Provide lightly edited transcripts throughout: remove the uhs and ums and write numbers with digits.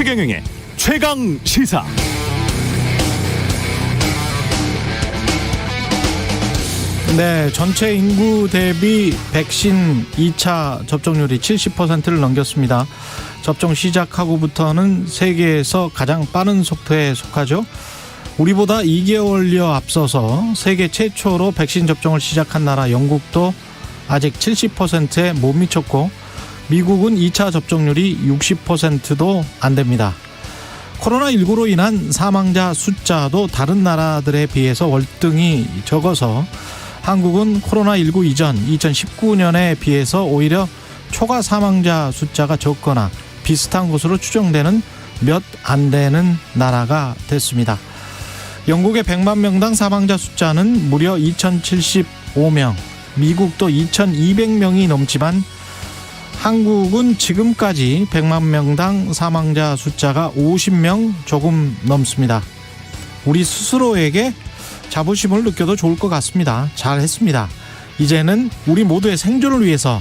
최경영의 최강 시사. 네, 전체 인구 대비 백신 2차 접종률이 70%를 넘겼습니다. 접종 시작하고부터는 세계에서 가장 빠른 속도에 속하죠. 우리보다 2개월여 앞서서 세계 최초로 백신 접종을 시작한 나라 영국도 아직 70%에 못 미쳤고, 미국은 2차 접종률이 60%도 안 됩니다. 코로나19로 인한 사망자 숫자도 다른 나라들에 비해서 월등히 적어서 한국은 코로나19 이전 2019년에 비해서 오히려 초과 사망자 숫자가 적거나 비슷한 것으로 추정되는 몇 안 되는 나라가 됐습니다. 영국의 100만 명당 사망자 숫자는 무려 2075명, 미국도 2200명이 넘지만 한국은 지금까지 100만 명당 사망자 숫자가 50명 조금 넘습니다. 우리 스스로에게 자부심을 느껴도 좋을 것 같습니다. 잘했습니다. 이제는 우리 모두의 생존을 위해서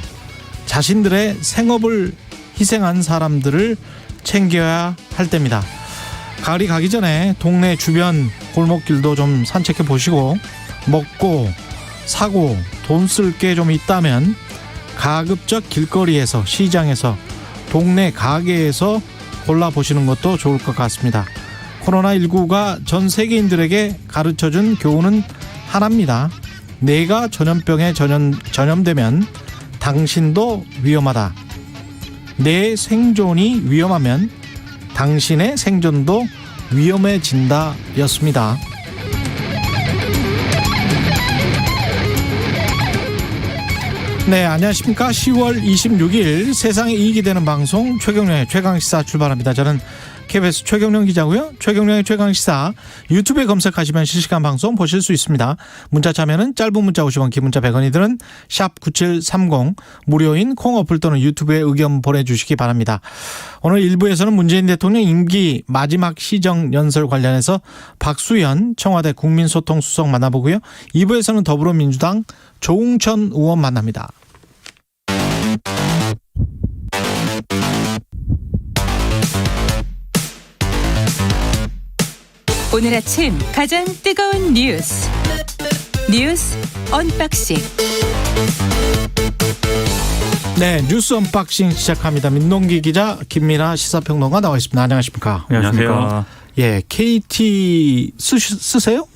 자신들의 생업을 희생한 사람들을 챙겨야 할 때입니다. 가을이 가기 전에 동네 주변 골목길도 좀 산책해 보시고, 먹고 사고 돈 쓸 게 좀 있다면 가급적 길거리에서, 시장에서, 동네 가게에서 골라보시는 것도 좋을 것 같습니다. 코로나19가 전 세계인들에게 가르쳐준 교훈은 하나입니다. 내가 전염병에 전염되면 당신도 위험하다. 내 생존이 위험하면 당신의 생존도 위험해진다 였습니다. 네, 안녕하십니까. 10월 26일 세상에 이익이 되는 방송 최경영의 최강시사 출발합니다. 저는 KBS 최경영 기자고요. 최경영의 최강시사 유튜브에 검색하시면 실시간 방송 보실 수 있습니다. 문자 참여는 짧은 문자 50원, 긴 문자 100원이 드는 샵9730, 무료인 콩 어플 또는 유튜브에 의견 보내주시기 바랍니다. 오늘 1부에서는 문재인 대통령 임기 마지막 시정연설 관련해서 박수현 청와대 국민소통수석 만나보고요. 2부에서는 더불어민주당 조웅천 의원 만납니다. 오늘 아침 가장 뜨거운 뉴스 언박싱. 네, 뉴스 언박싱 시작합니다. 민동기 기자, 김민아 시사평론가 나와 있습니다. 안녕하십니까? 안녕하세요. 예, KT 쓰세요?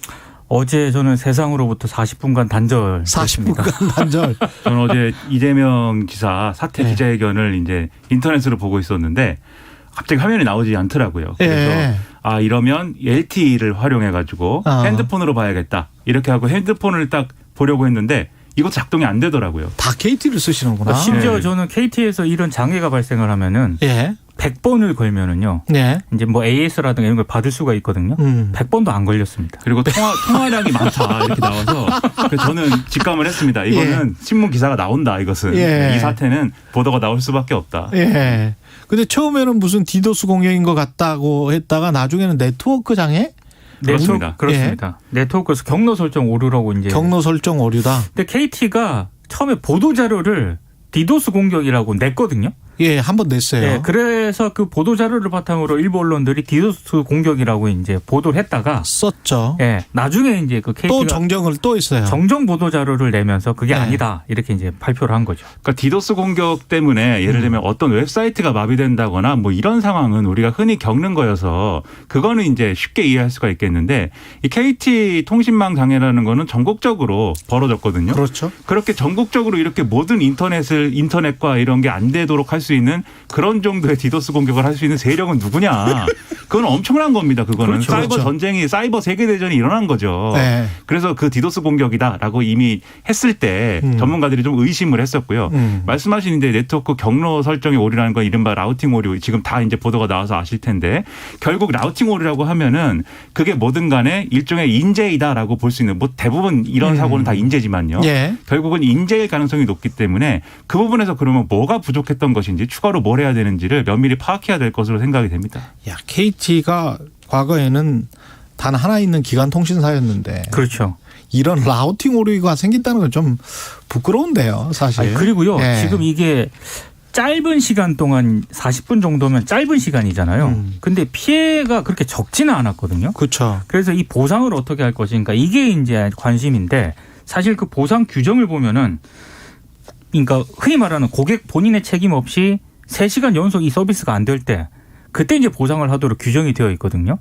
어제 저는 세상으로부터 40분간 단절했습니다. 40분간 단절. 저는 어제 이재명 지사 사퇴 기자회견을 이제 인터넷으로 보고 있었는데 갑자기 화면이 나오지 않더라고요. 그래서 이러면 LTE를 활용해가지고 핸드폰으로 봐야겠다. 이렇게 하고 핸드폰을 딱 보려고 했는데 이거 작동이 안 되더라고요. 다 KT를 쓰시는구나. 심지어 저는 KT에서 이런 장애가 발생을 하면은 100번을 걸면은요. 이제 뭐 AS라든가 이런 걸 받을 수가 있거든요. 100번도 안 걸렸습니다. 그리고 통화량이 많다 이렇게 나와서 그래서 저는 직감을 했습니다. 이거는 신문 기사가 나온다. 이것은 이 사태는 보도가 나올 수밖에 없다. 근데 처음에는 무슨 디도스 공격인 것 같다고 했다가 나중에는 네트워크 장애? 그렇습니다. 그렇습니다. 네트워크에서 경로 설정 오류라고 이제. 경로 설정 오류다. 근데 KT가 처음에 보도 자료를 디도스 공격이라고 냈거든요. 예, 한번 냈어요. 네, 그래서 그 보도 자료를 바탕으로 일부 언론들이 디도스 공격이라고 이제 보도를 했다가 썼죠. 예, 나중에 이제 그 KT가 또 정정을 또 했어요. 정정 보도 자료를 내면서 그게 아니다 이렇게 이제 발표를 한 거죠. 그러니까 디도스 공격 때문에 예를 들면 어떤 웹사이트가 마비된다거나 뭐 이런 상황은 우리가 흔히 겪는 거여서 그거는 이제 쉽게 이해할 수가 있겠는데 이 KT 통신망 장애라는 거는 전국적으로 벌어졌거든요. 그렇죠. 그렇게 전국적으로 이렇게 모든 인터넷과 이런 게 안 되도록 할 수 있는 그런 정도의 디도스 공격을 할 수 있는 세력은 누구냐. 그건 엄청난 겁니다. 그거는 그렇죠. 사이버 전쟁이 사이버 세계대전이 일어난 거죠. 그래서 그 디도스 공격이다라고 이미 했을 때 전문가들이 좀 의심을 했었고요. 말씀하신 이제 네트워크 경로 설정의 오류라는 건 이른바 라우팅 오류 지금 다 이제 보도가 나와서 아실 텐데 결국 라우팅 오류라고 하면은 그게 뭐든 간에 일종의 인재이다라고 볼 수 있는 뭐 대부분 이런 사고는 다 인재지만요. 결국은 인재일 가능성이 높기 때문에 그 부분에서 그러면 뭐가 부족했던 것인지 추가로 뭘 해야 되는지를 면밀히 파악해야 될 것으로 생각이 됩니다. 야, KT가 과거에는 단 하나 있는 기관 통신사였는데. 그렇죠. 이런 라우팅 오류가 생긴다는 건 좀 부끄러운데요, 사실. 그리고요. 지금 이게 짧은 시간 동안 40분 정도면 짧은 시간이잖아요. 근데 피해가 그렇게 적지는 않았거든요. 그렇죠. 그래서 이 보상을 어떻게 할 것인가 이게 이제 관심인데 사실 그 보상 규정을 보면은 그러니까 흔히 말하는 고객 본인의 책임 없이 3시간 연속 이 서비스가 안 될 때 그때 이제 보상을 하도록 규정이 되어 있거든요.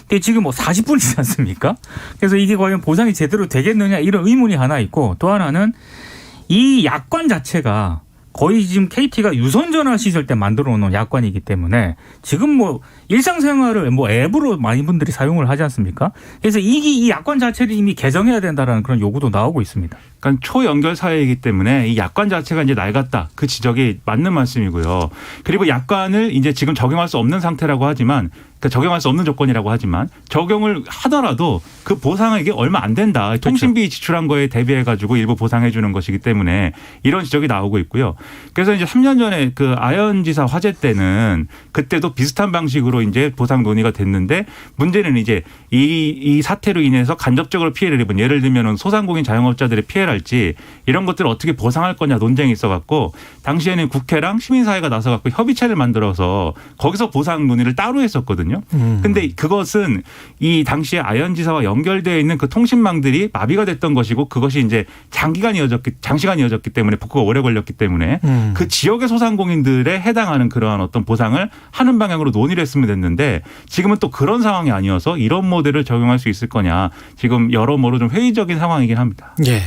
근데 지금 뭐 40분이지 않습니까? 그래서 이게 과연 보상이 제대로 되겠느냐 이런 의문이 하나 있고 또 하나는 이 약관 자체가 거의 지금 KT가 유선전화 시절 때 만들어 놓은 약관이기 때문에 지금 뭐 일상생활을 뭐 앱으로 많은 분들이 사용을 하지 않습니까? 그래서 이 약관 자체를 이미 개정해야 된다라는 그런 요구도 나오고 있습니다. 그러니까 초연결 사회이기 때문에 이 약관 자체가 이제 낡았다. 그 지적이 맞는 말씀이고요. 그리고 약관을 이제 지금 적용할 수 없는 상태라고 하지만 그러니까 적용할 수 없는 조건이라고 하지만 적용을 하더라도 그 보상은 이게 얼마 안 된다. 그렇죠. 통신비 지출한 거에 대비해 가지고 일부 보상해 주는 것이기 때문에 이런 지적이 나오고 있고요. 그래서 이제 3년 전에 그 아현 지사 화재 때는 그때도 비슷한 방식으로 이제 보상 논의가 됐는데 문제는 이제 이 사태로 인해서 간접적으로 피해를 입은 예를 들면 소상공인 자영업자들의 피해랄지 이런 것들을 어떻게 보상할 거냐 논쟁이 있어 갖고 당시에는 국회랑 시민사회가 나서 갖고 협의체를 만들어서 거기서 보상 논의를 따로 했었거든요. 근데 그것은 이 당시에 아현 지사와 연결되어 있는 그 통신망들이 마비가 됐던 것이고 그것이 이제 장시간 이어졌기 때문에 복구가 오래 걸렸기 때문에 그 지역의 소상공인들에 해당하는 그러한 어떤 보상을 하는 방향으로 논의를 했으면 됐는데 지금은 또 그런 상황이 아니어서 이런 모델을 적용할 수 있을 거냐 지금 여러모로 좀 회의적인 상황이긴 합니다. 예.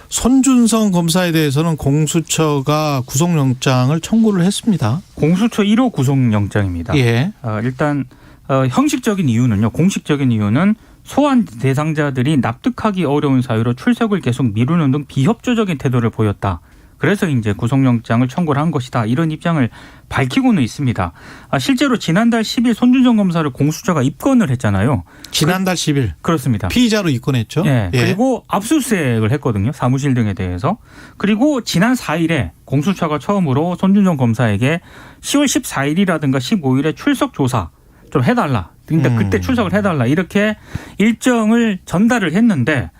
손준성 검사에 대해서는 공수처가 구속영장을 청구를 했습니다. 공수처 1호 구속영장입니다. 예. 일단 형식적인 이유는요. 공식적인 이유는 소환 대상자들이 납득하기 어려운 사유로 출석을 계속 미루는 등 비협조적인 태도를 보였다. 그래서 이제 구속영장을 청구를 한 것이다. 이런 입장을 밝히고는 있습니다. 실제로 지난달 10일 손준성 검사를 공수처가 입건을 했잖아요. 지난달 10일. 그렇습니다. 피의자로 입건했죠. 네. 예. 그리고 압수수색을 했거든요. 사무실 등에 대해서. 그리고 지난 4일에 공수처가 처음으로 손준성 검사에게 10월 14일이라든가 15일에 출석 조사 좀 해달라. 그러니까 그때 출석을 해달라. 이렇게 일정을 전달을 했는데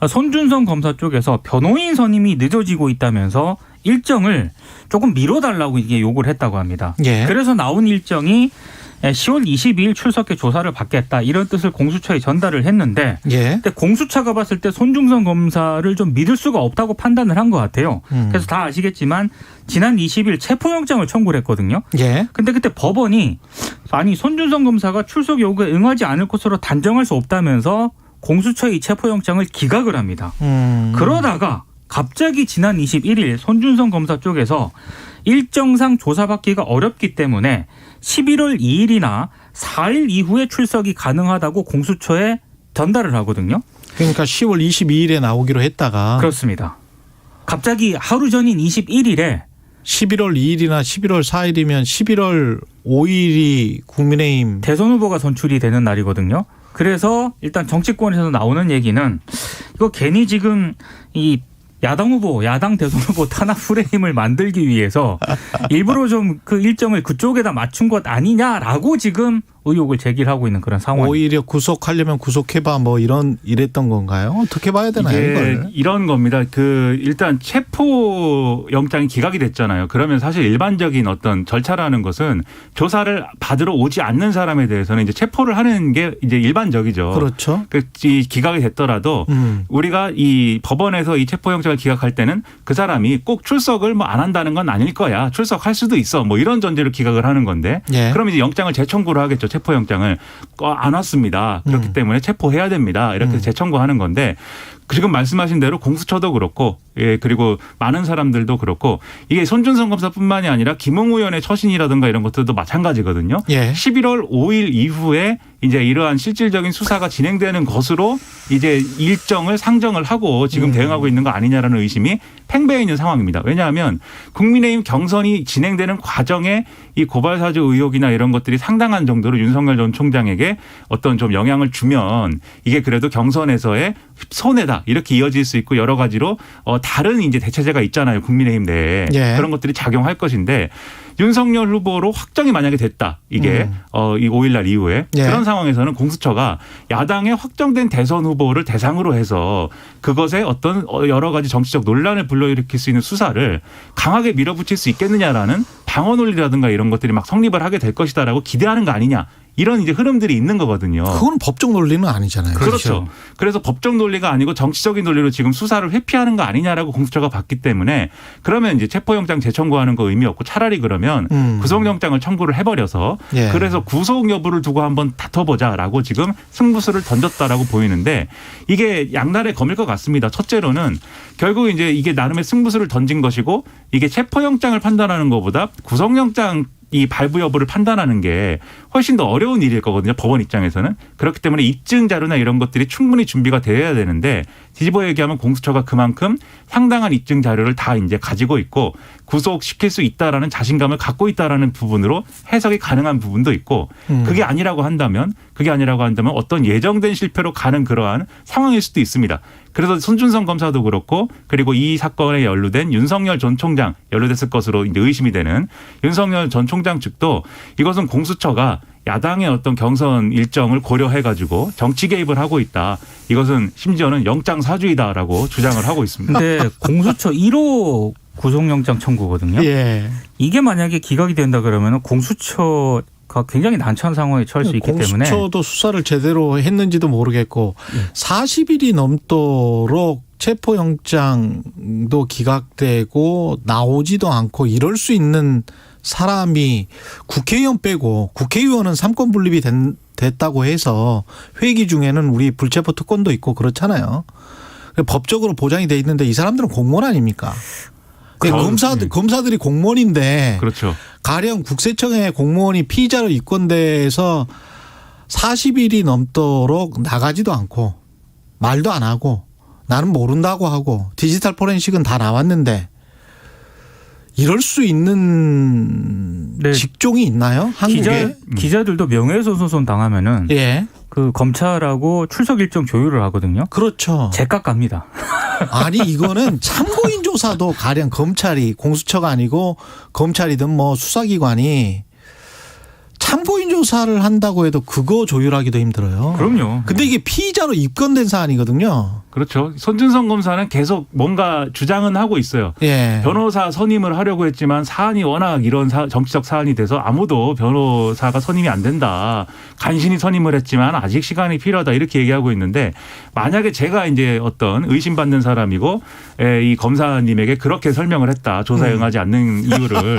손준성 검사 쪽에서 변호인 선임이 늦어지고 있다면서 일정을 조금 미뤄달라고 이게 요구를 했다고 합니다. 예. 그래서 나온 일정이 10월 22일 출석해 조사를 받겠다 이런 뜻을 공수처에 전달을 했는데 예. 근데 공수처가 봤을 때 손준성 검사를 좀 믿을 수가 없다고 판단을 한 것 같아요. 그래서 다 아시겠지만 지난 20일 체포영장을 청구를 했거든요. 예. 근데 그때 법원이 아니 손준성 검사가 출석 요구에 응하지 않을 것으로 단정할 수 없다면서 공수처의 이 체포영장을 기각을 합니다. 그러다가 갑자기 지난 21일 손준성 검사 쪽에서 일정상 조사받기가 어렵기 때문에 11월 2일이나 4일 이후에 출석이 가능하다고 공수처에 전달을 하거든요. 그러니까 10월 22일에 나오기로 했다가. 그렇습니다. 갑자기 하루 전인 21일에 11월 2일이나 11월 4일이면 11월 5일이 국민의힘 대선 후보가 선출이 되는 날이거든요. 그래서 일단 정치권에서 나오는 얘기는 이거 괜히 지금 이 야당 후보, 야당 대선 후보 탄압 프레임을 만들기 위해서 일부러 좀 그 일정을 그쪽에다 맞춘 것 아니냐라고 지금 의혹을 제기하고 있는 그런 상황. 오히려 구속하려면 구속해봐 뭐 이랬던 건가요? 어떻게 봐야 되나요? 이걸? 이런 겁니다. 일단 체포 영장이 기각이 됐잖아요. 그러면 사실 일반적인 어떤 절차라는 것은 조사를 받으러 오지 않는 사람에 대해서는 이제 체포를 하는 게 이제 일반적이죠. 그렇죠. 이 기각이 됐더라도 우리가 이 법원에서 이 체포 영장을 기각할 때는 그 사람이 꼭 출석을 뭐 안 한다는 건 아닐 거야. 출석할 수도 있어. 뭐 이런 전제로 기각을 하는 건데. 예. 그럼 이제 영장을 재청구를 하겠죠. 체포영장을 안 왔습니다. 그렇기 때문에 체포해야 됩니다. 이렇게 재청구하는 건데 지금 말씀하신 대로 공수처도 그렇고 예 그리고 많은 사람들도 그렇고 이게 손준성 검사뿐만이 아니라 김웅 의원의 처신이라든가 이런 것들도 마찬가지거든요. 예. 11월 5일 이후에 이제 이러한 실질적인 수사가 진행되는 것으로 이제 일정을 상정을 하고 지금 대응하고 있는 거 아니냐라는 의심이 팽배해 있는 상황입니다. 왜냐하면 국민의힘 경선이 진행되는 과정에 이 고발사주 의혹이나 이런 것들이 상당한 정도로 윤석열 전 총장에게 어떤 좀 영향을 주면 이게 그래도 경선에서의 손해다. 문제다 이렇게 이어질 수 있고 여러 가지로 다른 이제 대체제가 있잖아요. 국민의힘 내에 예. 그런 것들이 작용할 것인데 윤석열 후보로 확정이 만약에 됐다. 이게 이 5일날 이후에 예. 그런 상황에서는 공수처가 야당의 확정된 대선 후보를 대상으로 해서 그것에 어떤 여러 가지 정치적 논란을 불러일으킬 수 있는 수사를 강하게 밀어붙일 수 있겠느냐라는 방어 논리라든가 이런 것들이 막 성립을 하게 될 것이다라고 기대하는 거 아니냐. 이런 이제 흐름들이 있는 거거든요. 그건 법적 논리는 아니잖아요. 그렇죠. 그래서 법적 논리가 아니고 정치적인 논리로 지금 수사를 회피하는 거 아니냐라고 공수처가 봤기 때문에 그러면 이제 체포영장 재청구하는 거 의미 없고 차라리 그러면 구속영장을 청구를 해버려서 예. 그래서 구속 여부를 두고 한번 다퉈보자라고 지금 승부수를 던졌다라고 보이는데 이게 양날의 검일 것 같습니다. 첫째로는 결국 이제 이게 나름의 승부수를 던진 것이고 이게 체포영장을 판단하는 것보다 구속영장 이 발부 여부를 판단하는 게 훨씬 더 어려운 일일 거거든요. 법원 입장에서는. 그렇기 때문에 입증 자료나 이런 것들이 충분히 준비가 돼야 되는데 뒤집어 얘기하면 공수처가 그만큼 상당한 입증 자료를 다 이제 가지고 있고 구속시킬 수 있다라는 자신감을 갖고 있다라는 부분으로 해석이 가능한 부분도 있고 그게 아니라고 한다면 어떤 예정된 실패로 가는 그러한 상황일 수도 있습니다. 그래서 손준성 검사도 그렇고 그리고 이 사건에 연루된 윤석열 전 총장 연루됐을 것으로 이제 의심이 되는 윤석열 전 총장 측도 이것은 공수처가 야당의 어떤 경선 일정을 고려해가지고 정치 개입을 하고 있다. 이것은 심지어는 영장 사주이다라고 주장을 하고 있습니다. 근데 공수처 1호 구속영장 청구거든요. 예. 이게 만약에 기각이 된다 그러면 공수처가 굉장히 난처한 상황에 처할 수 있기 때문에 공수처도 수사를 제대로 했는지도 모르겠고 40일이 넘도록 체포영장도 기각되고 나오지도 않고 이럴 수 있는 사람이 국회의원 빼고 국회의원은 삼권 분립이 됐다고 해서 회기 중에는 우리 불체포 특권도 있고 그렇잖아요. 법적으로 보장이 돼 있는데 이 사람들은 공무원 아닙니까? 검사들이 공무원인데 그렇죠. 가령 국세청의 공무원이 피의자로 입건돼서 40일이 넘도록 나가지도 않고 말도 안 하고 나는 모른다고 하고 디지털 포렌식은 다 나왔는데 이럴 수 있는 네. 직종이 있나요? 한국에? 기자들도 명예훼손 당하면은 예. 그 검찰하고 출석 일정 조율을 하거든요. 그렇죠. 제값 갑니다. 아니 이거는 참고인 조사도 가령 검찰이 공수처가 아니고 검찰이든 뭐 수사기관이 참고인 조사를 한다고 해도 그거 조율하기도 힘들어요. 그럼요. 근데 이게 피의자로 입건된 사안이거든요. 그렇죠. 손준성 검사는 계속 뭔가 주장은 하고 있어요. 예. 변호사 선임을 하려고 했지만 사안이 워낙 이런 정치적 사안이 돼서 아무도 변호사가 선임이 안 된다. 간신히 선임을 했지만 아직 시간이 필요하다 이렇게 얘기하고 있는데 만약에 제가 이제 어떤 의심받는 사람이고 이 검사님에게 그렇게 설명을 했다. 조사에 응하지 않는 이유를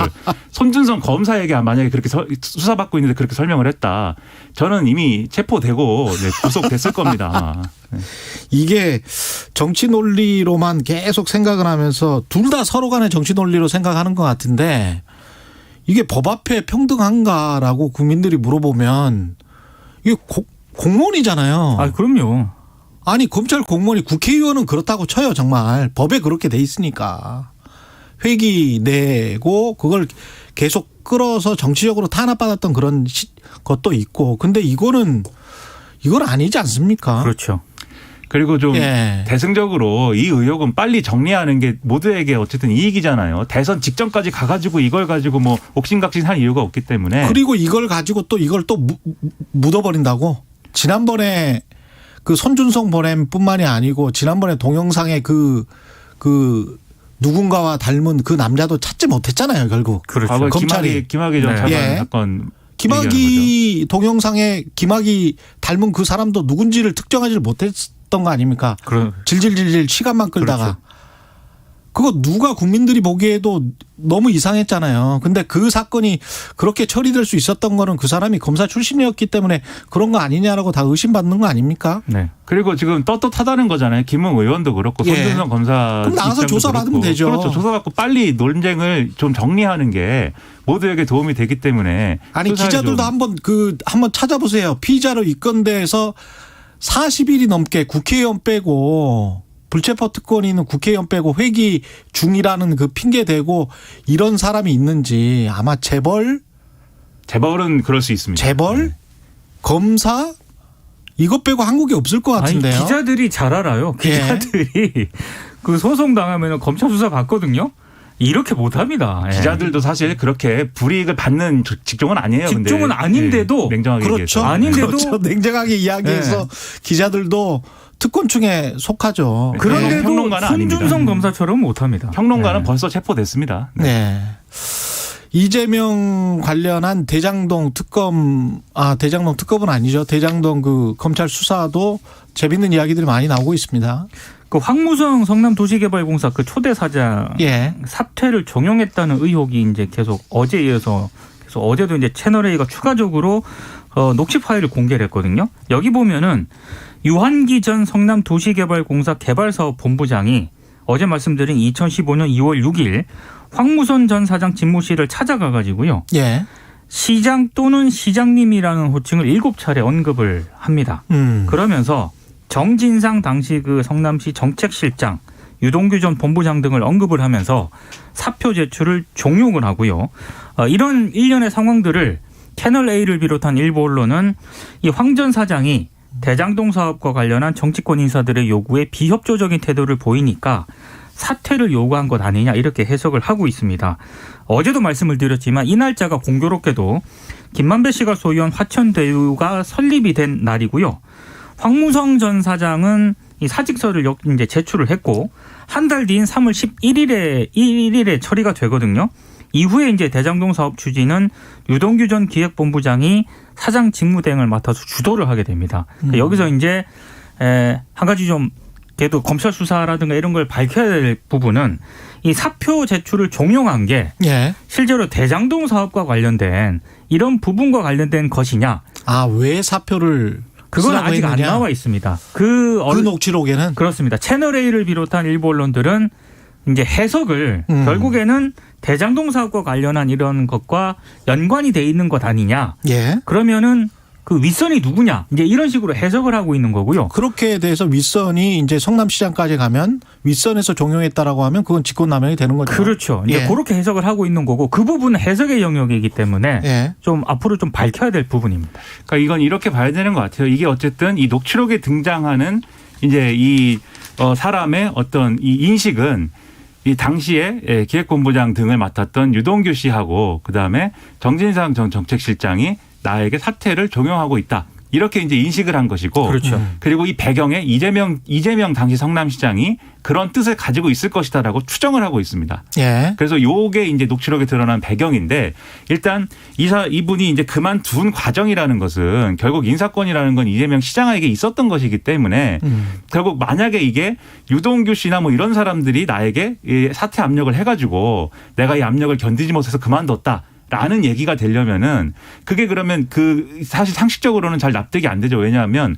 손준성 검사에게 만약에 그렇게 수사받고 있는데 그렇게 설명을 했다. 저는 이미 체포되고 구속됐을 겁니다. 네. 이게 정치 논리로만 계속 생각을 하면서 둘 다 서로 간의 정치 논리로 생각하는 것 같은데 이게 법 앞에 평등한가라고 국민들이 물어보면 이게 공무원이잖아요. 아, 그럼요. 아니 검찰 공무원이 국회의원은 그렇다고 쳐요. 정말 법에 그렇게 돼 있으니까 회기 내고 그걸 계속 끌어서 정치적으로 탄압받았던 그런 것도 있고 근데 이건 아니지 않습니까? 그렇죠. 그리고 좀 예. 대승적으로 이 의혹은 빨리 정리하는 게 모두에게 어쨌든 이익이잖아요. 대선 직전까지 가가지고 이걸 가지고 뭐 옥신각신할 이유가 없기 때문에. 그리고 이걸 가지고 또 이걸 또 묻어버린다고? 지난번에 그 손준성 보냄뿐만이 아니고 지난번에 동영상에 그 누군가와 닮은 그 남자도 찾지 못했잖아요, 결국. 그렇죠. 검찰이 김학의 전 차관 예. 사건. 김학의 동영상에 김학의 닮은 그 사람도 누군지를 특정하지 못했던 거 아닙니까? 질질질질 시간만 끌다가. 그렇죠. 그거 누가 국민들이 보기에도 너무 이상했잖아요. 근데 그 사건이 그렇게 처리될 수 있었던 거는 그 사람이 검사 출신이었기 때문에 그런 거 아니냐라고 다 의심받는 거 아닙니까? 네. 그리고 지금 떳떳하다는 거잖아요. 김웅 의원도 그렇고 예. 손준성 검사. 그럼 나가서 조사받으면 되죠. 그렇죠. 조사받고 빨리 논쟁을 좀 정리하는 게 모두에게 도움이 되기 때문에. 아니 기자들도 한번 찾아보세요. 피의자로 입건돼서 40일이 넘게 국회의원 빼고 불체포 특권이 있는 국회의원 빼고 회기 중이라는 그 핑계 대고 이런 사람이 있는지 아마 재벌은 그럴 수 있습니다. 재벌, 네. 검사 이것 빼고 한국에 없을 것 같은데요. 아니, 기자들이 잘 알아요. 기자들이 그 소송 당하면 검찰 수사 받거든요. 이렇게 못합니다. 기자들도 사실 그렇게 불이익을 받는 직종은 아니에요. 직종은 근데. 아닌데도 냉정하게 그렇죠. 얘기해서. 아닌데도 그렇죠. 냉정하게 이야기해서 기자들도 특권층에 속하죠. 그런데도 평론가는 아닙니다. 손준성 검사처럼 못합니다. 평론가는 벌써 체포됐습니다. 네. 이재명 관련한 대장동 특검, 대장동 특검은 아니죠. 대장동 그 검찰 수사도 재밌는 이야기들이 많이 나오고 있습니다. 그 황무성 성남도시개발공사 그 초대 사장 사퇴를 종용했다는 의혹이 이제 계속 어제에 이어서 그래서 어제도 이제 채널A가 추가적으로 녹취 파일을 공개를 했거든요. 여기 보면은 유한기 전 성남도시개발공사 개발사업본부장이 어제 말씀드린 2015년 2월 6일 황무선 전 사장 집무실을 찾아가 가지고요. 시장 또는 시장님이라는 호칭을 7차례 언급을 합니다. 그러면서 정진상 당시 그 성남시 정책실장, 유동규 전 본부장 등을 언급을 하면서 사표 제출을 종용을 하고요. 이런 일련의 상황들을 채널A를 비롯한 일부 언론은 이 황 전 사장이 대장동 사업과 관련한 정치권 인사들의 요구에 비협조적인 태도를 보이니까 사퇴를 요구한 것 아니냐 이렇게 해석을 하고 있습니다. 어제도 말씀을 드렸지만 이 날짜가 공교롭게도 김만배 씨가 소유한 화천대유가 설립이 된 날이고요. 황무성 전 사장은 이 사직서를 이제 제출을 했고 한 달 뒤인 3월 11일에 처리가 되거든요. 이후에 이제 대장동 사업 추진은 유동규 전 기획본부장이 사장 직무대행을 맡아서 주도를 하게 됩니다. 여기서 이제 한 가지 좀 그래도 검찰 수사라든가 이런 걸 밝혀야 될 부분은 이 사표 제출을 종용한 게 실제로 대장동 사업과 관련된 이런 부분과 관련된 것이냐. 왜 사표를 그건 아직 안 나와 있습니다. 그 녹취록에는 그렇습니다. 채널A를 비롯한 일부 언론들은 이제 해석을 결국에는 대장동 사업과 관련한 이런 것과 연관이 돼 있는 것 아니냐. 그러면은 그 윗선이 누구냐. 이제 이런 식으로 해석을 하고 있는 거고요. 그렇게 돼서 윗선이 이제 성남시장까지 가면 윗선에서 종용했다라고 하면 그건 직권남용이 되는 거죠. 그렇죠. 이제 그렇게 해석을 하고 있는 거고 그 부분은 해석의 영역이기 때문에 좀 앞으로 좀 밝혀야 될 부분입니다. 그러니까 이건 이렇게 봐야 되는 것 같아요. 이게 어쨌든 이 녹취록에 등장하는 이제 이 사람의 어떤 이 인식은 이 당시에 기획본부장 등을 맡았던 유동규 씨하고 그다음에 정진상 전 정책실장이 나에게 사퇴를 종용하고 있다. 이렇게 이제 인식을 한 것이고. 그렇죠. 그리고 이 배경에 이재명 당시 성남시장이 그런 뜻을 가지고 있을 것이다라고 추정을 하고 있습니다. 그래서 요게 이제 녹취록에 드러난 배경인데 일단 이분이 이제 그만둔 과정이라는 것은 결국 인사권이라는 건 이재명 시장에게 있었던 것이기 때문에 결국 만약에 이게 유동규 씨나 뭐 이런 사람들이 나에게 사퇴 압력을 해가지고 내가 이 압력을 견디지 못해서 그만뒀다. 라는 얘기가 되려면은 그게 그러면 그 사실 상식적으로는 잘 납득이 안 되죠. 왜냐하면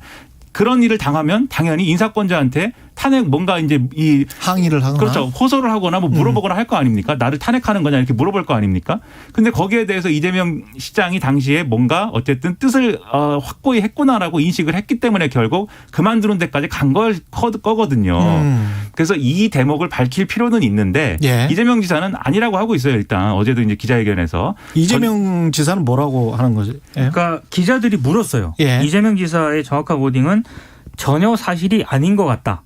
그런 일을 당하면 당연히 인사권자한테 탄핵 뭔가 이제 이 항의를 하거나 그렇죠. 호소를 하거나 뭐 물어보거나 할 거 아닙니까? 나를 탄핵하는 거냐 이렇게 물어볼 거 아닙니까? 근데 거기에 대해서 이재명 시장이 당시에 뭔가 어쨌든 뜻을 확고히 했구나라고 인식을 했기 때문에 결국 그만두는 데까지 간 거거든요. 그래서 이 대목을 밝힐 필요는 있는데 이재명 지사는 아니라고 하고 있어요. 일단 어제도 이제 기자회견에서 이재명 지사는 뭐라고 하는 거지? 그러니까 기자들이 물었어요. 이재명 지사의 정확한 워딩은 전혀 사실이 아닌 것 같다.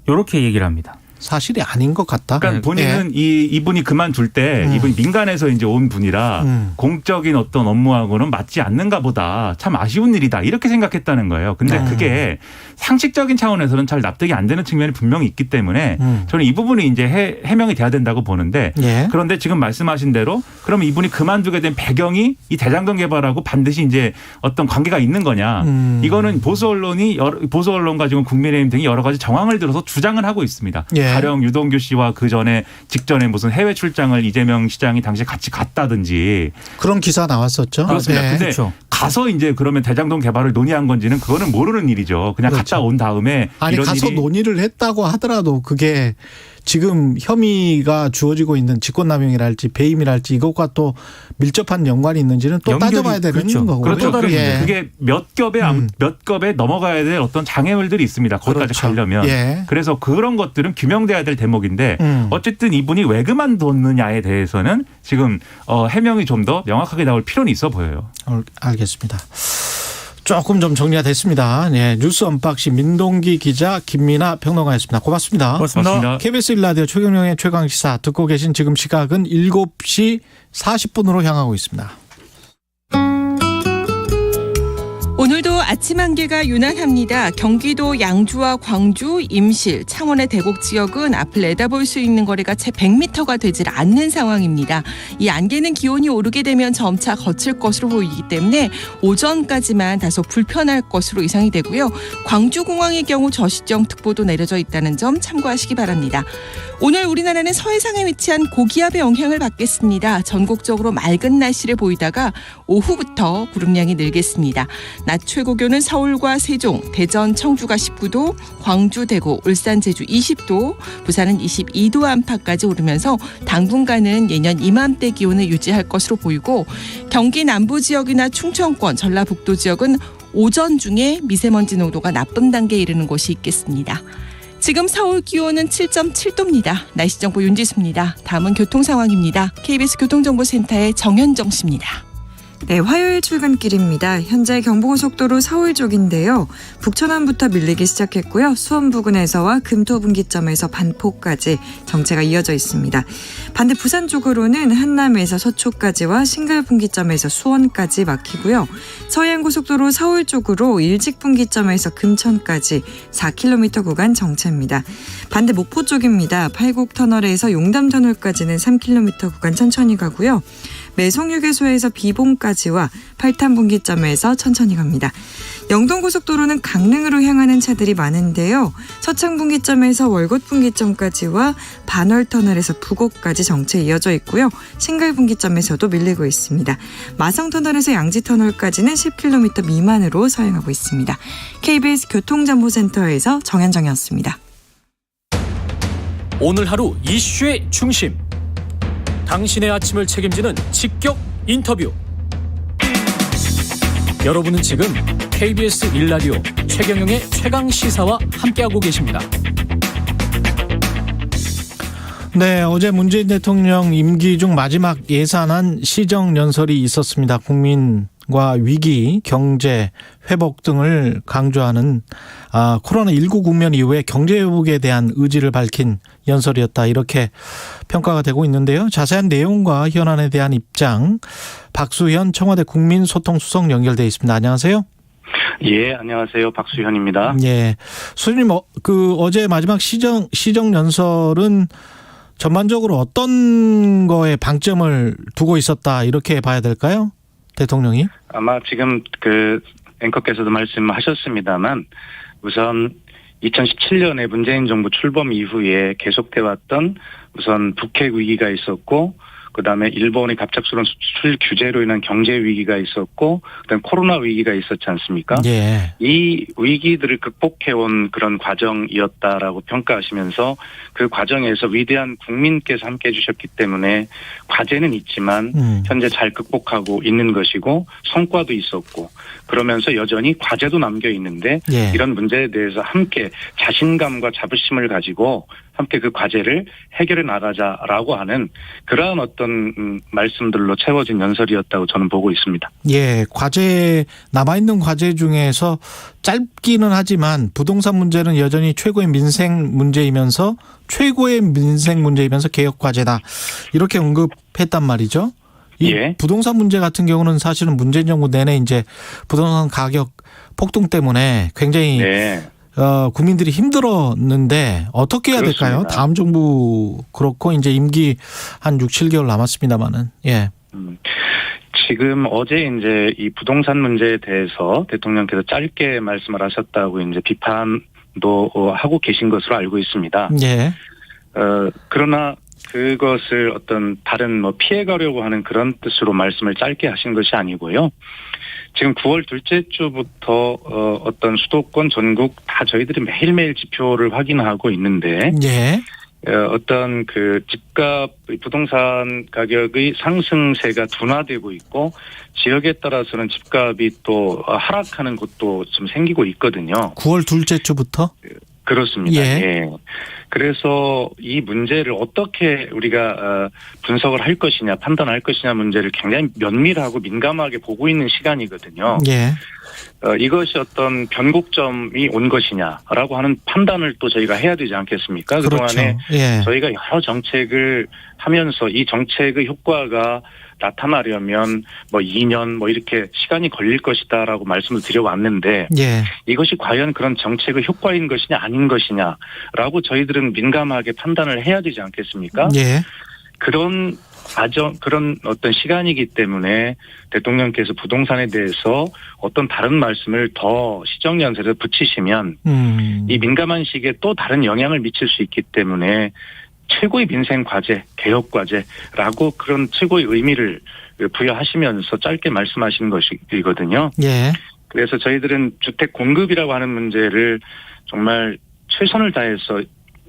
이렇게 얘기를 합니다. 사실이 아닌 것 같다. 그러니까 본인은 이분이 그만둘 때 이분이 민간에서 이제 온 분이라 공적인 어떤 업무하고는 맞지 않는가 보다. 참 아쉬운 일이다. 이렇게 생각했다는 거예요. 근데 그게 상식적인 차원에서는 잘 납득이 안 되는 측면이 분명히 있기 때문에 저는 이 부분이 이제 해명이 돼야 된다고 보는데 그런데 지금 말씀하신 대로 그러면 이분이 그만두게 된 배경이 이 대장동 개발하고 반드시 이제 어떤 관계가 있는 거냐. 이거는 보수 언론과 지금 국민의힘 등이 여러 가지 정황을 들어서 주장을 하고 있습니다. 가령 유동규 씨와 그 전에 직전에 무슨 해외 출장을 이재명 시장이 당시에 같이 갔다든지 그런 기사 나왔었죠. 그렇습니다. 근데 그렇죠. 가서 이제 그러면 대장동 개발을 논의한 건지는 그거는 모르는 일이죠. 그냥 갔다 온 다음에 아니 이런 가서 일이 논의를 했다고 하더라도 그게 지금 혐의가 주어지고 있는 직권남용이랄지 배임이랄지 이것과 또 밀접한 연관이 있는지는 또 따져봐야 되는 거고요. 그렇죠. 그게 몇 겹에 넘어가야 될 어떤 장애물들이 있습니다. 거기까지 가려면. 그래서 그런 것들은 규명돼야 될 대목인데 어쨌든 이분이 왜 그만뒀느냐에 대해서는 지금 해명이 좀 더 명확하게 나올 필요는 있어 보여요. 알겠습니다. 조금 좀 정리가 됐습니다. 네, 뉴스 언박싱 민동기 기자 김민아 평론가였습니다. 고맙습니다. 고맙습니다. KBS 1라디오 최경영의 최강시사 듣고 계신 지금 시각은 7시 40분으로 향하고 있습니다. 오늘도 아침 한기가 유난합니다. 경기도 양주와 광주, 임실, 창원의 대곡 지역은 앞을 내다볼 수 있는 거리가 채 100m가 되질 않는 상황입니다. 이 안개는 기온이 오르게 되면 점차 거칠 것으로 보이기 때문에 오전까지만 다소 불편할 것으로 예상이 되고요. 광주공항의 경우 저시정특보도 내려져 있다는 점 참고하시기 바랍니다. 오늘 우리나라는 서해상에 위치한 고기압의 영향을 받겠습니다. 전국적으로 맑은 날씨를 보이다가 오후부터 구름량이 늘겠습니다. 낮 최고 기온은 서울과 세종, 대전, 청주가 19도, 광주, 대구, 울산, 제주 20도, 부산은 22도 안팎까지 오르면서 당분간은 예년 이맘때 기온을 유지할 것으로 보이고 경기 남부 지역이나 충청권, 전라북도 지역은 오전 중에 미세먼지 농도가 나쁨 단계에 이르는 곳이 있겠습니다. 지금 서울 기온은 7.7도입니다. 날씨 정보 윤지수입니다. 다음은 교통 상황입니다. KBS 교통정보센터의 정현정 씨입니다. 네, 화요일 출근길입니다. 현재 경부고속도로 서울 쪽인데요. 북천안부터 밀리기 시작했고요. 수원 부근에서와 금토 분기점에서 반포까지 정체가 이어져 있습니다. 반대 부산 쪽으로는 한남에서 서초까지와 신갈 분기점에서 수원까지 막히고요. 서해안고속도로 서울 쪽으로 일직 분기점에서 금천까지 4km 구간 정체입니다. 반대 목포 쪽입니다. 팔곡터널에서 용담터널까지는 3km 구간 천천히 가고요. 매송휴게소에서 비봉까지와 팔탄분기점에서 천천히 갑니다. 영동고속도로는 강릉으로 향하는 차들이 많은데요. 서창분기점에서 월곶분기점까지와 반월터널에서 부곡까지 정체 이어져 있고요. 신갈분기점에서도 밀리고 있습니다. 마성터널에서 양지터널까지는 10km 미만으로 서행하고 있습니다. KBS 교통정보센터에서 정현정이었습니다. 오늘 하루 이슈의 중심. 당신의 아침을 책임지는 직격 인터뷰. 여러분은 지금 KBS 1라디오 최경영의 최강시사와 함께하고 계십니다. 네, 어제 문재인 대통령 임기 중 마지막 예산안 시정연설이 있었습니다. 국민과 위기, 경제, 회복 등을 강조하는 코로나19 국면 이후에 경제 회복에 대한 의지를 밝힌 연설이었다. 이렇게 평가가 되고 있는데요. 자세한 내용과 현안에 대한 입장, 박수현 청와대 국민소통수석 연결돼 있습니다. 안녕하세요. 예, 안녕하세요. 박수현입니다. 예, 수님, 어제 마지막 시정연설은 전반적으로 어떤 거에 방점을 두고 있었다 이렇게 봐야 될까요? 대통령이? 아마 지금 앵커께서도 말씀하셨습니다만 우선 2017년에 문재인 정부 출범 이후에 계속돼 왔던 우선 북핵 위기가 있었고 그다음에 일본의 갑작스러운 수출 규제로 인한 경제 위기가 있었고 그다음에 코로나 위기가 있었지 않습니까? 예. 이 위기들을 극복해온 그런 과정이었다라고 평가하시면서 그 과정에서 위대한 국민께서 함께해 주셨기 때문에 과제는 있지만 현재 잘 극복하고 있는 것이고 성과도 있었고 그러면서 여전히 과제도 남겨 있는데 예. 이런 문제에 대해서 함께 자신감과 자부심을 가지고 함께 그 과제를 해결해 나가자라고 하는 그러한 어떤 말씀들로 채워진 연설이었다고 저는 보고 있습니다. 예, 남아있는 과제 중에서 짧기는 하지만 부동산 문제는 여전히 최고의 민생 문제이면서 개혁 과제다. 이렇게 언급했단 말이죠. 이 예. 부동산 문제 같은 경우는 사실은 문재인 정부 내내 이제 부동산 가격 폭등 때문에 굉장히 네. 국민들이 힘들었는데 어떻게 해야 그렇습니다. 될까요? 다음 정부 그렇고 이제 임기 한 6, 7개월 남았습니다만은. 예. 지금 어제 이제 이 부동산 문제에 대해서 대통령께서 짧게 말씀을 하셨다고 이제 비판도 하고 계신 것으로 알고 있습니다. 예. 그러나 그것을 어떤 다른 피해가려고 하는 그런 뜻으로 말씀을 짧게 하신 것이 아니고요. 지금 9월 둘째 주부터 어떤 수도권 전국 다 저희들이 매일매일 지표를 확인하고 있는데 예. 어떤 집값 부동산 가격의 상승세가 둔화되고 있고 지역에 따라서는 집값이 또 하락하는 곳도 좀 생기고 있거든요. 9월 둘째 주부터? 그렇습니다. 예. 예. 그래서 이 문제를 어떻게 우리가 분석을 할 것이냐, 판단할 것이냐 문제를 굉장히 면밀하고 민감하게 보고 있는 시간이거든요. 예. 이것이 어떤 변곡점이 온 것이냐라고 하는 판단을 또 저희가 해야 되지 않겠습니까? 그렇죠. 그동안에 예. 저희가 여러 정책을 하면서 이 정책의 효과가 나타나려면 뭐 2년 뭐 이렇게 시간이 걸릴 것이다라고 말씀을 드려왔는데 예. 이것이 과연 그런 정책의 효과인 것이냐 아닌 것이냐라고 저희들은 민감하게 판단을 해야 되지 않겠습니까? 예. 그런 어떤 시간이기 때문에 대통령께서 부동산에 대해서 어떤 다른 말씀을 더 시정연설에 붙이시면 이 민감한 시기에 또 다른 영향을 미칠 수 있기 때문에 최고의 민생 과제, 개혁 과제라고 그런 최고의 의미를 부여하시면서 짧게 말씀하시는 것이거든요. 예. 그래서 저희들은 주택 공급이라고 하는 문제를 정말 최선을 다해서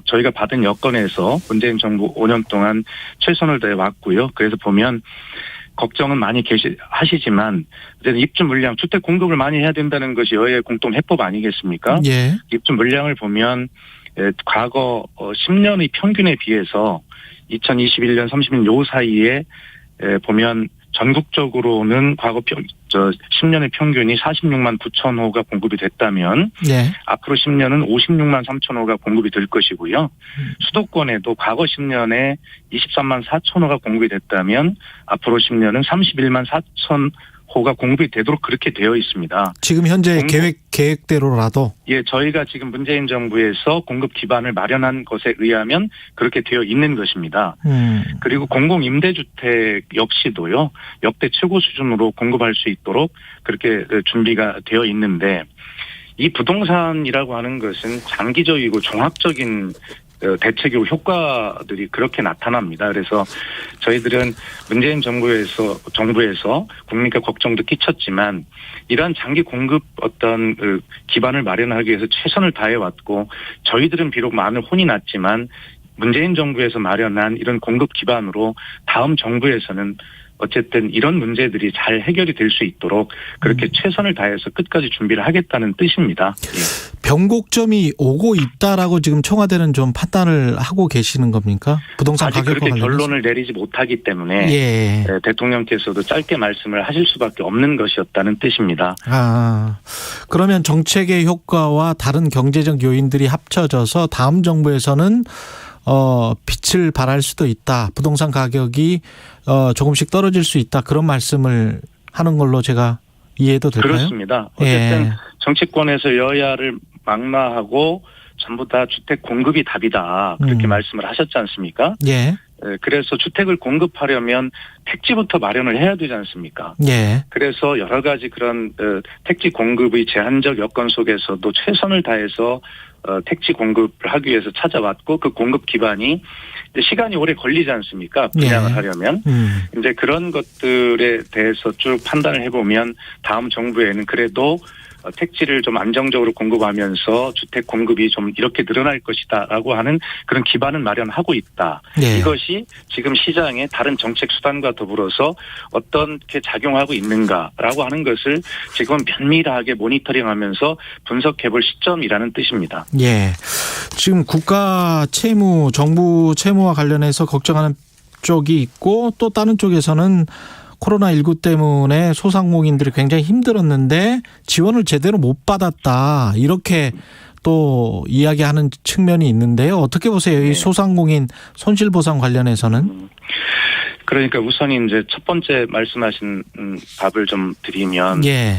저희가 받은 여건에서 문재인 정부 5년 동안 최선을 다해 왔고요. 그래서 보면 걱정은 많이 하시지만 입주 물량, 주택 공급을 많이 해야 된다는 것이 여야의 공통 해법 아니겠습니까? 예. 입주 물량을 보면 과거 10년의 평균에 비해서 2021년 30년 요 사이에 보면 전국적으로는 과거 10년의 평균이 46만 9천 호가 공급이 됐다면 예. 앞으로 10년은 56만 3천 호가 공급이 될 것이고요. 수도권에도 과거 10년에 23만 4천 호가 공급이 됐다면 앞으로 10년은 31만 4천 호가 공급이 되도록 그렇게 되어 있습니다. 지금 현재 계획대로라도? 예, 저희가 지금 문재인 정부에서 공급 기반을 마련한 것에 의하면 그렇게 되어 있는 것입니다. 그리고 공공임대주택 역시도요, 역대 최고 수준으로 공급할 수 있도록 그렇게 준비가 되어 있는데 이 부동산이라고 하는 것은 장기적이고 종합적인 대책이고 효과들이 그렇게 나타납니다. 그래서 저희들은 문재인 정부에서 국민께 걱정도 끼쳤지만 이러한 장기 공급 어떤 기반을 마련하기 위해서 최선을 다해왔고 저희들은 비록 많은 혼이 났지만 문재인 정부에서 마련한 이런 공급 기반으로 다음 정부에서는 어쨌든 이런 문제들이 잘 해결이 될 수 있도록 그렇게 최선을 다해서 끝까지 준비를 하겠다는 뜻입니다. 예. 변곡점이 오고 있다라고 지금 청와대는 좀 판단을 하고 계시는 겁니까? 부동산 아직 가격과 그렇게 관련해서? 결론을 내리지 못하기 때문에 예. 대통령께서도 짧게 말씀을 하실 수밖에 없는 것이었다는 뜻입니다. 그러면 정책의 효과와 다른 경제적 요인들이 합쳐져서 다음 정부에서는 빛을 발할 수도 있다. 부동산 가격이 조금씩 떨어질 수 있다. 그런 말씀을 하는 걸로 제가 이해해도 될까요? 그렇습니다. 어쨌든 예. 정치권에서 여야를 망라하고 전부 다 주택 공급이 답이다. 그렇게 말씀을 하셨지 않습니까? 예. 그래서 주택을 공급하려면 택지부터 마련을 해야 되지 않습니까? 예. 그래서 여러 가지 그런 택지 공급의 제한적 여건 속에서도 최선을 다해서 택지 공급을 하기 위해서 찾아왔고 그 공급 기반이 시간이 오래 걸리지 않습니까? 분양을 예. 하려면. 이제 그런 것들에 대해서 쭉 판단을 해보면 다음 정부에는 그래도 택지를 좀 안정적으로 공급하면서 주택 공급이 좀 이렇게 늘어날 것이다라고 하는 그런 기반을 마련하고 있다. 네. 이것이 지금 시장의 다른 정책 수단과 더불어서 어떻게 작용하고 있는가라고 하는 것을 지금 면밀하게 모니터링하면서 분석해볼 시점이라는 뜻입니다. 예. 지금 국가 채무, 정부 채무와 관련해서 걱정하는 쪽이 있고 또 다른 쪽에서는 코로나19 때문에 소상공인들이 굉장히 힘들었는데 지원을 제대로 못 받았다. 이렇게 또 이야기하는 측면이 있는데요. 어떻게 보세요? 이 소상공인 손실보상 관련해서는? 그러니까 우선 이제 첫 번째 말씀하신 답을 좀 드리면 예.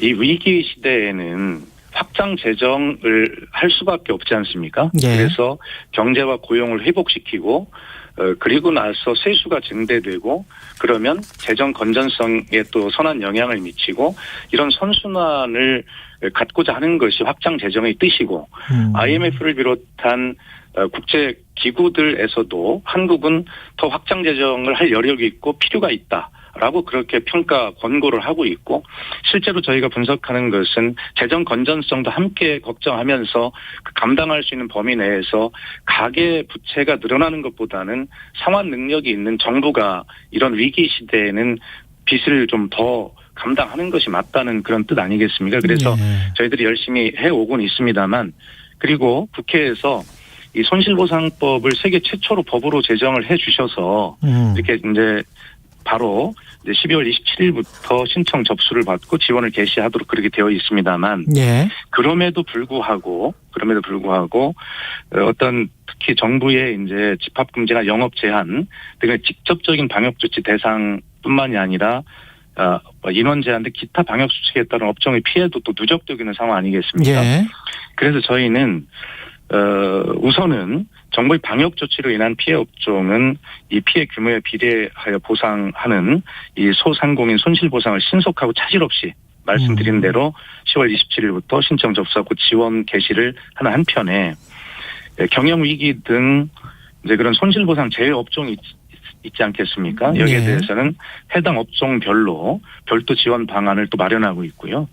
이 위기 시대에는 확장 재정을 할 수밖에 없지 않습니까? 예. 그래서 경제와 고용을 회복시키고 그리고 나서 세수가 증대되고 그러면 재정 건전성에 또 선한 영향을 미치고 이런 선순환을 갖고자 하는 것이 확장 재정의 뜻이고 IMF를 비롯한 국제 기구들에서도 한국은 더 확장 재정을 할 여력이 있고 필요가 있다라고 그렇게 평가 권고를 하고 있고 실제로 저희가 분석하는 것은 재정 건전성도 함께 걱정하면서 감당할 수 있는 범위 내에서 가계 부채가 늘어나는 것보다는 상환 능력이 있는 정부가 이런 위기 시대에는 빚을 좀 더 감당하는 것이 맞다는 그런 뜻 아니겠습니까? 그래서 저희들이 열심히 해오곤 있습니다만 그리고 국회에서 이 손실보상법을 세계 최초로 법으로 제정을 해주셔서 이렇게 이제 바로 이제 12월 27일부터 신청 접수를 받고 지원을 개시하도록 그렇게 되어 있습니다만, 예. 그럼에도 불구하고 어떤 특히 정부의 이제 집합금지나 영업 제한 등의 직접적인 방역 조치 대상뿐만이 아니라 인원 제한 등 기타 방역 수칙에 따른 업종의 피해도 또 누적되고 있는 상황 아니겠습니까? 예. 그래서 저희는 우선은 정부의 방역 조치로 인한 피해 업종은 이 피해 규모에 비례하여 보상하는 이 소상공인 손실보상을 신속하고 차질 없이 말씀드린 대로 10월 27일부터 신청 접수하고 지원 개시를 하는 한편에 경영위기 등 이제 그런 손실보상 제외 업종이 있지 않겠습니까? 여기에 네. 대해서는 해당 업종별로 별도 지원 방안을 또 마련하고 있고요.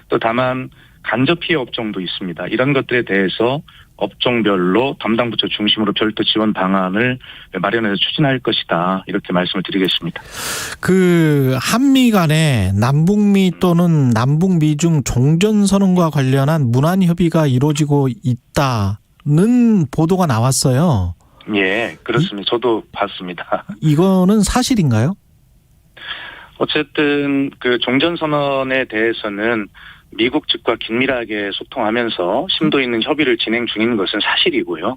또 다만 간접 피해 업종도 있습니다. 이런 것들에 대해서 업종별로 담당 부처 중심으로 별도 지원 방안을 마련해서 추진할 것이다. 이렇게 말씀을 드리겠습니다. 그 한미 간에 남북미 또는 남북미 중 종전선언과 관련한 문안 협의가 이루어지고 있다는 보도가 나왔어요. 예, 그렇습니다. 저도 봤습니다. 이거는 사실인가요? 어쨌든 그 종전선언에 대해서는 미국 측과 긴밀하게 소통하면서 심도 있는 협의를 진행 중인 것은 사실이고요.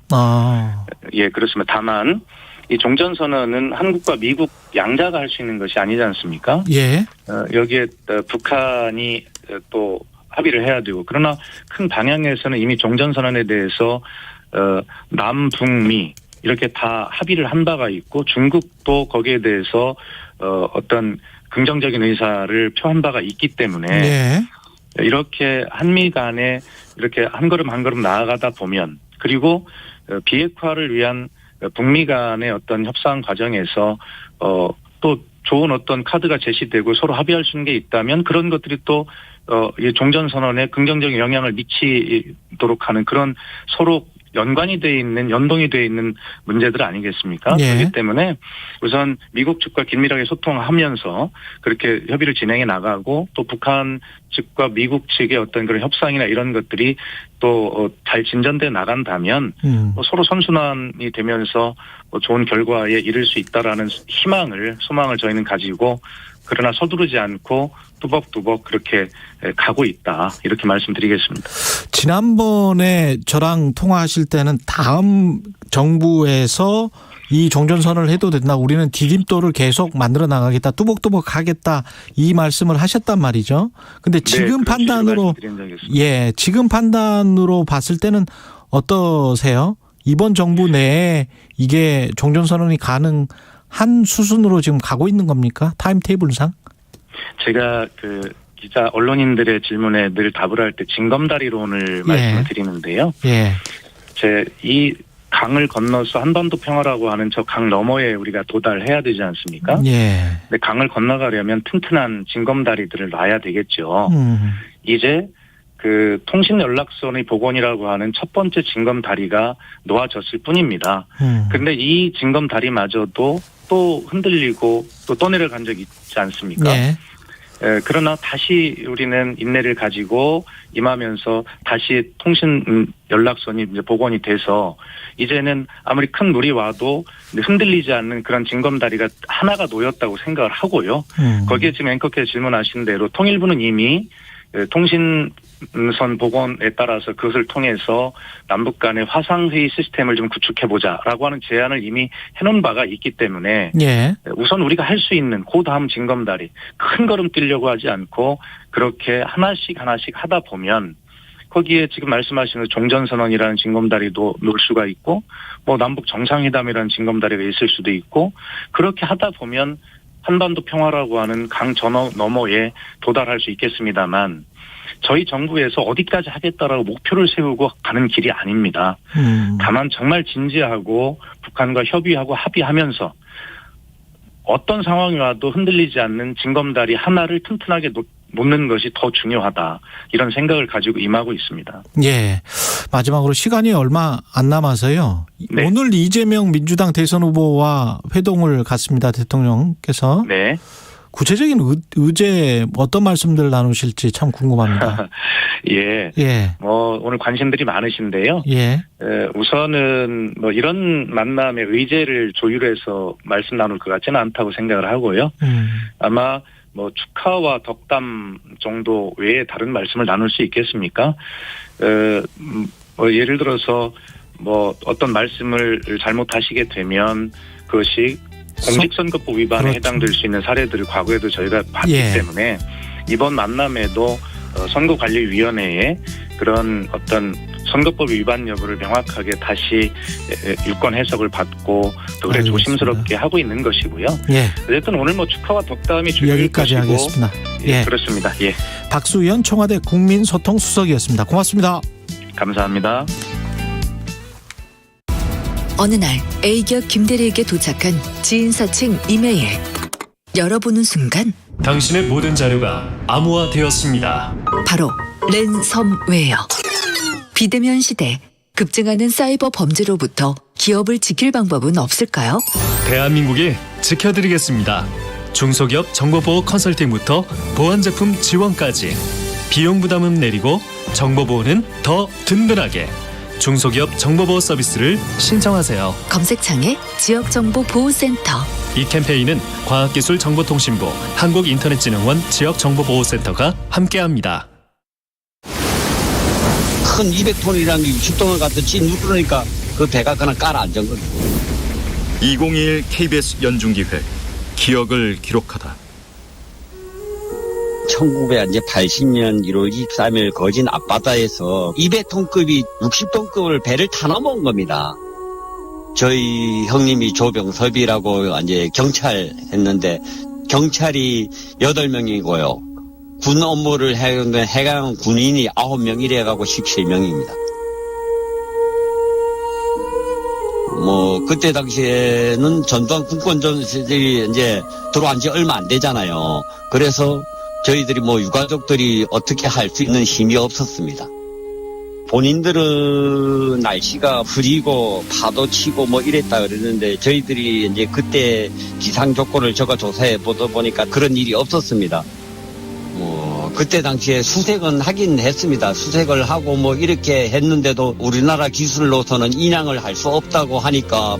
예, 그렇습니다. 다만 이 종전선언은 한국과 미국 양자가 할 수 있는 것이 아니지 않습니까? 예. 여기에 북한이 또 합의를 해야 되고, 그러나 큰 방향에서는 이미 종전선언에 대해서 남북미 이렇게 다 합의를 한 바가 있고, 중국도 거기에 대해서 어떤 긍정적인 의사를 표한 바가 있기 때문에 네. 이렇게 한미 간에 이렇게 한 걸음 한 걸음 나아가다 보면, 그리고 비핵화를 위한 북미 간의 어떤 협상 과정에서 또 좋은 어떤 카드가 제시되고 서로 합의할 수 있는 게 있다면 그런 것들이 또 이 종전선언에 긍정적인 영향을 미치도록 하는 그런 서로 연관이 돼 있는, 연동이 돼 있는 문제들 아니겠습니까? 예. 그렇기 때문에 우선 미국 측과 긴밀하게 소통하면서 그렇게 협의를 진행해 나가고, 또 북한 측과 미국 측의 어떤 그런 협상이나 이런 것들이 또 잘 진전돼 나간다면 서로 선순환이 되면서 좋은 결과에 이를 수 있다라는 소망을 저희는 가지고, 그러나 서두르지 않고 뚜벅뚜벅 그렇게 가고 있다, 이렇게 말씀드리겠습니다. 지난번에 저랑 통화하실 때는 다음 정부에서 이 종전선언을 해도 된다, 우리는 디딤돌을 계속 만들어 나가겠다, 뚜벅뚜벅 하겠다, 이 말씀을 하셨단 말이죠. 근데 지금 판단으로, 예, 지금 판단으로 봤을 때는 어떠세요? 이번 정부 내에 이게 종전선언이 가능한 수순으로 지금 가고 있는 겁니까? 타임테이블상? 제가 기자 언론인들의 질문에 늘 답을 할 때 징검다리론을 말씀을 드리는데요. 예. 이 강을 건너서 한반도 평화라고 하는 저 강 너머에 우리가 도달해야 되지 않습니까? 예. 근데 강을 건너가려면 튼튼한 징검다리들을 놔야 되겠죠. 이제 그 통신연락선의 복원이라고 하는 첫 번째 징검다리가 놓아졌을 뿐입니다. 그런데 이 징검다리마저도 또 흔들리고 또 떠내려간 적이 있지 않습니까? 예. 그러나 다시 우리는 인내를 가지고 임하면서 다시 통신 연락선이 이제 복원이 돼서 이제는 아무리 큰 물이 와도 흔들리지 않는 그런 징검다리가 하나가 놓였다고 생각을 하고요. 거기에 지금 앵커께서 질문하신 대로 통일부는 이미 통신선 복원에 따라서 그것을 통해서 남북 간의 화상회의 시스템을 좀 구축해보자라고 하는 제안을 이미 해놓은 바가 있기 때문에 예. 우선 우리가 할 수 있는 그 다음 징검다리, 큰 걸음 뛰려고 하지 않고 그렇게 하나씩 하다 보면 거기에 지금 말씀하시는 종전선언이라는 징검다리도 놓을 수가 있고, 뭐 남북 정상회담이라는 징검다리가 있을 수도 있고, 그렇게 하다 보면 한반도 평화라고 하는 강 저 너머에 도달할 수 있겠습니다만, 저희 정부에서 어디까지 하겠다라고 목표를 세우고 가는 길이 아닙니다. 다만 정말 진지하고 북한과 협의하고 합의하면서 어떤 상황이 와도 흔들리지 않는 징검다리 하나를 튼튼하게 놓는 것이 더 중요하다, 이런 생각을 가지고 임하고 있습니다. 예. 마지막으로 시간이 얼마 안 남아서요. 네. 오늘 이재명 민주당 대선 후보와 회동을 갔습니다. 대통령께서. 네. 구체적인 의제 어떤 말씀들 나누실지 참 궁금합니다. 예. 예. 오늘 관심들이 많으신데요. 예. 우선은 이런 만남의 의제를 조율해서 말씀 나눌 것 같지는 않다고 생각을 하고요. 아마 축하와 덕담 정도 외에 다른 말씀을 나눌 수 있겠습니까? 예를 들어서 어떤 말씀을 잘못하시게 되면 그것이 공직선거법 위반에 그렇죠. 해당될 수 있는 사례들을 과거에도 저희가 봤기 때문에 이번 만남에도 선거관리위원회에 그런 어떤 선거법 위반 여부를 명확하게 다시 유권 해석을 받고 또 그래 조심스럽게 하고 있는 것이고요. 예. 어쨌든 오늘 축하와 덕담이 중요할 여기까지 것이고 하겠습니다. 예, 그렇습니다. 예. 박수현 청와대 국민소통수석이었습니다. 고맙습니다. 감사합니다. 어느 날 A기업 김대리에게 도착한 지인 사칭 이메일. 열어보는 순간 당신의 모든 자료가 암호화되었습니다. 바로 랜섬웨어. 비대면 시대, 급증하는 사이버 범죄로부터 기업을 지킬 방법은 없을까요? 대한민국이 지켜드리겠습니다. 중소기업 정보보호 컨설팅부터 보안제품 지원까지 비용 부담은 내리고 정보보호는 더 든든하게 중소기업 정보보호 서비스를 신청하세요. 검색창에 지역정보보호센터. 이 캠페인은 과학기술정보통신부 한국인터넷진흥원 지역정보보호센터가 함께합니다. 큰 200톤이라는 게 60톤을 갖다 누르니까 그 배가 그냥 깔아앉은 거죠. 2021 KBS 연중기획 기억을 기록하다. 1980년 1월 23일 거진 앞바다에서 200톤급이 60톤급을 배를 타넘어온 겁니다. 저희 형님이 조병섭이라고 이제 경찰 했는데 경찰이 8명이고요. 군 업무를 해간 군인이 9명 이래가고 17명입니다. 그때 당시에는 전두환 군권전들이 이제 들어온 지 얼마 안 되잖아요. 그래서 저희들이 유가족들이 어떻게 할 수 있는 힘이 없었습니다. 본인들은 날씨가 흐리고 파도 치고 이랬다 그랬는데 저희들이 이제 그때 기상 조건을 적어 조사해 보다 보니까 그런 일이 없었습니다. 그때 당시에 수색은 하긴 했습니다. 수색을 하고 이렇게 했는데도 우리나라 기술로서는 인양을 할 수 없다고 하니까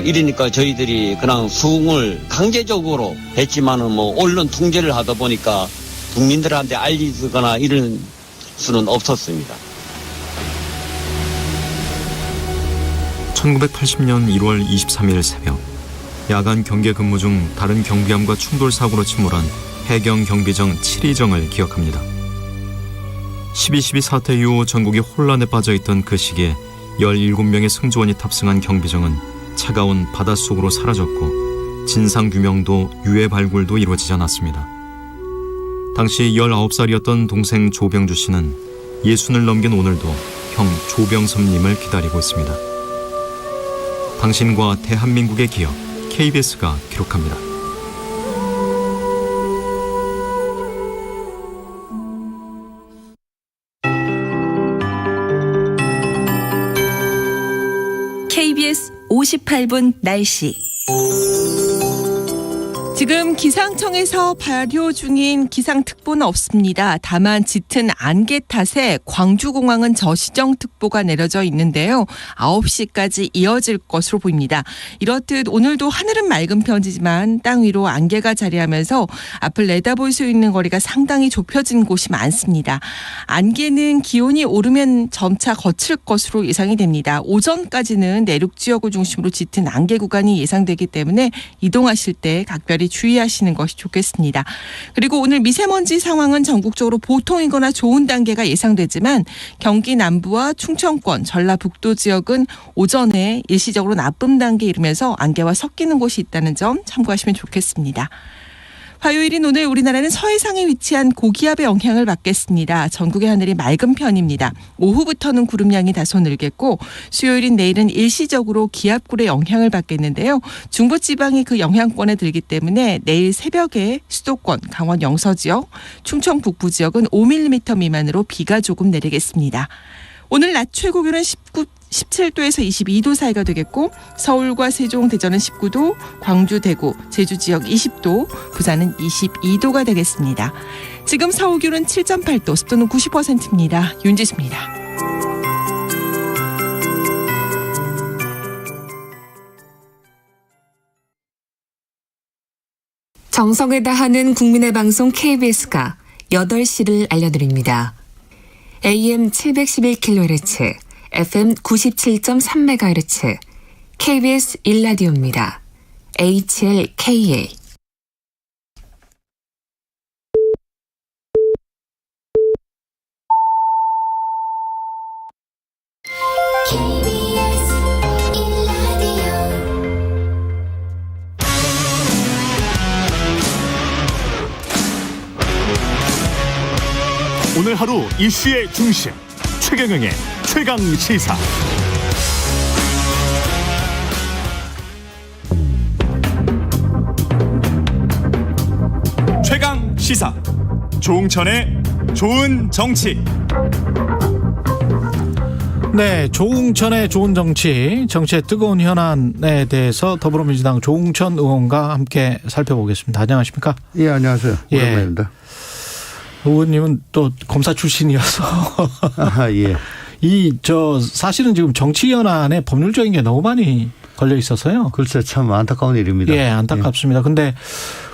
이러니까 저희들이 그냥 수응을 강제적으로 했지만은 언론 통제를 하다 보니까 국민들한테 알리거나 이런 수는 없었습니다. 1980년 1월 23일 새벽 야간 경계 근무 중 다른 경비함과 충돌 사고로 침몰한 해경 경비정 7위정을 기억합니다. 12.12 사태 이후 전국이 혼란에 빠져있던 그 시기에 17명의 승조원이 탑승한 경비정은 차가운 바닷속으로 사라졌고 진상규명도 유해 발굴도 이루어지지 않았습니다. 당시 19살이었던 동생 조병주 씨는 60을 넘긴 오늘도 형 조병섭님을 기다리고 있습니다. 당신과 대한민국의 기억 KBS가 기록합니다. KBS 58분 날씨. 지금 기상청에서 발효 중인 기상특보는 없습니다. 다만 짙은 안개 탓에 광주공항은 저시정특보가 내려져 있는데요. 9시까지 이어질 것으로 보입니다. 이렇듯 오늘도 하늘은 맑은 편이지만 땅 위로 안개가 자리하면서 앞을 내다볼 수 있는 거리가 상당히 좁혀진 곳이 많습니다. 안개는 기온이 오르면 점차 거칠 것으로 예상이 됩니다. 오전까지는 내륙 지역을 중심으로 짙은 안개 구간이 예상되기 때문에 이동하실 때 각별히 주의하시는 것이 좋겠습니다. 그리고 오늘 미세먼지 상황은 전국적으로 보통이거나 좋은 단계가 예상되지만 경기 남부와 충청권, 전라북도 지역은 오전에 일시적으로 나쁨 단계에 이르면서 안개와 섞이는 곳이 있다는 점 참고하시면 좋겠습니다. 화요일인 오늘 우리나라는 서해상에 위치한 고기압의 영향을 받겠습니다. 전국의 하늘이 맑은 편입니다. 오후부터는 구름량이 다소 늘겠고 수요일인 내일은 일시적으로 기압골의 영향을 받겠는데요. 중부지방이 그 영향권에 들기 때문에 내일 새벽에 수도권, 강원 영서 지역, 충청 북부 지역은 5mm 미만으로 비가 조금 내리겠습니다. 오늘 낮 최고 기온은 17도에서 22도 사이가 되겠고 서울과 세종, 대전은 19도, 광주, 대구, 제주 지역 20도, 부산은 22도가 되겠습니다. 지금 서울 기온은 7.8도, 습도는 90%입니다. 윤지수입니다. 정성을 다하는 국민의 방송 KBS가 8시를 알려드립니다. AM 711kHz, FM 97.3MHz, KBS 1라디오입니다. HLKA. 오늘 하루 이슈의 중심 최경영의 최강 시사. 최강 시사 조응천의 좋은 정치. 네, 조응천의 좋은 정치, 정치의 뜨거운 현안에 대해서 더불어민주당 조응천 의원과 함께 살펴보겠습니다. 안녕하십니까? 예, 안녕하세요. 오랜만입니다. 의원님은 또 검사 출신이어서 예. 사실은 지금 정치 현안에 법률적인 게 너무 많이 걸려 있어서요. 글쎄 참 안타까운 일입니다. 예, 안타깝습니다. 근데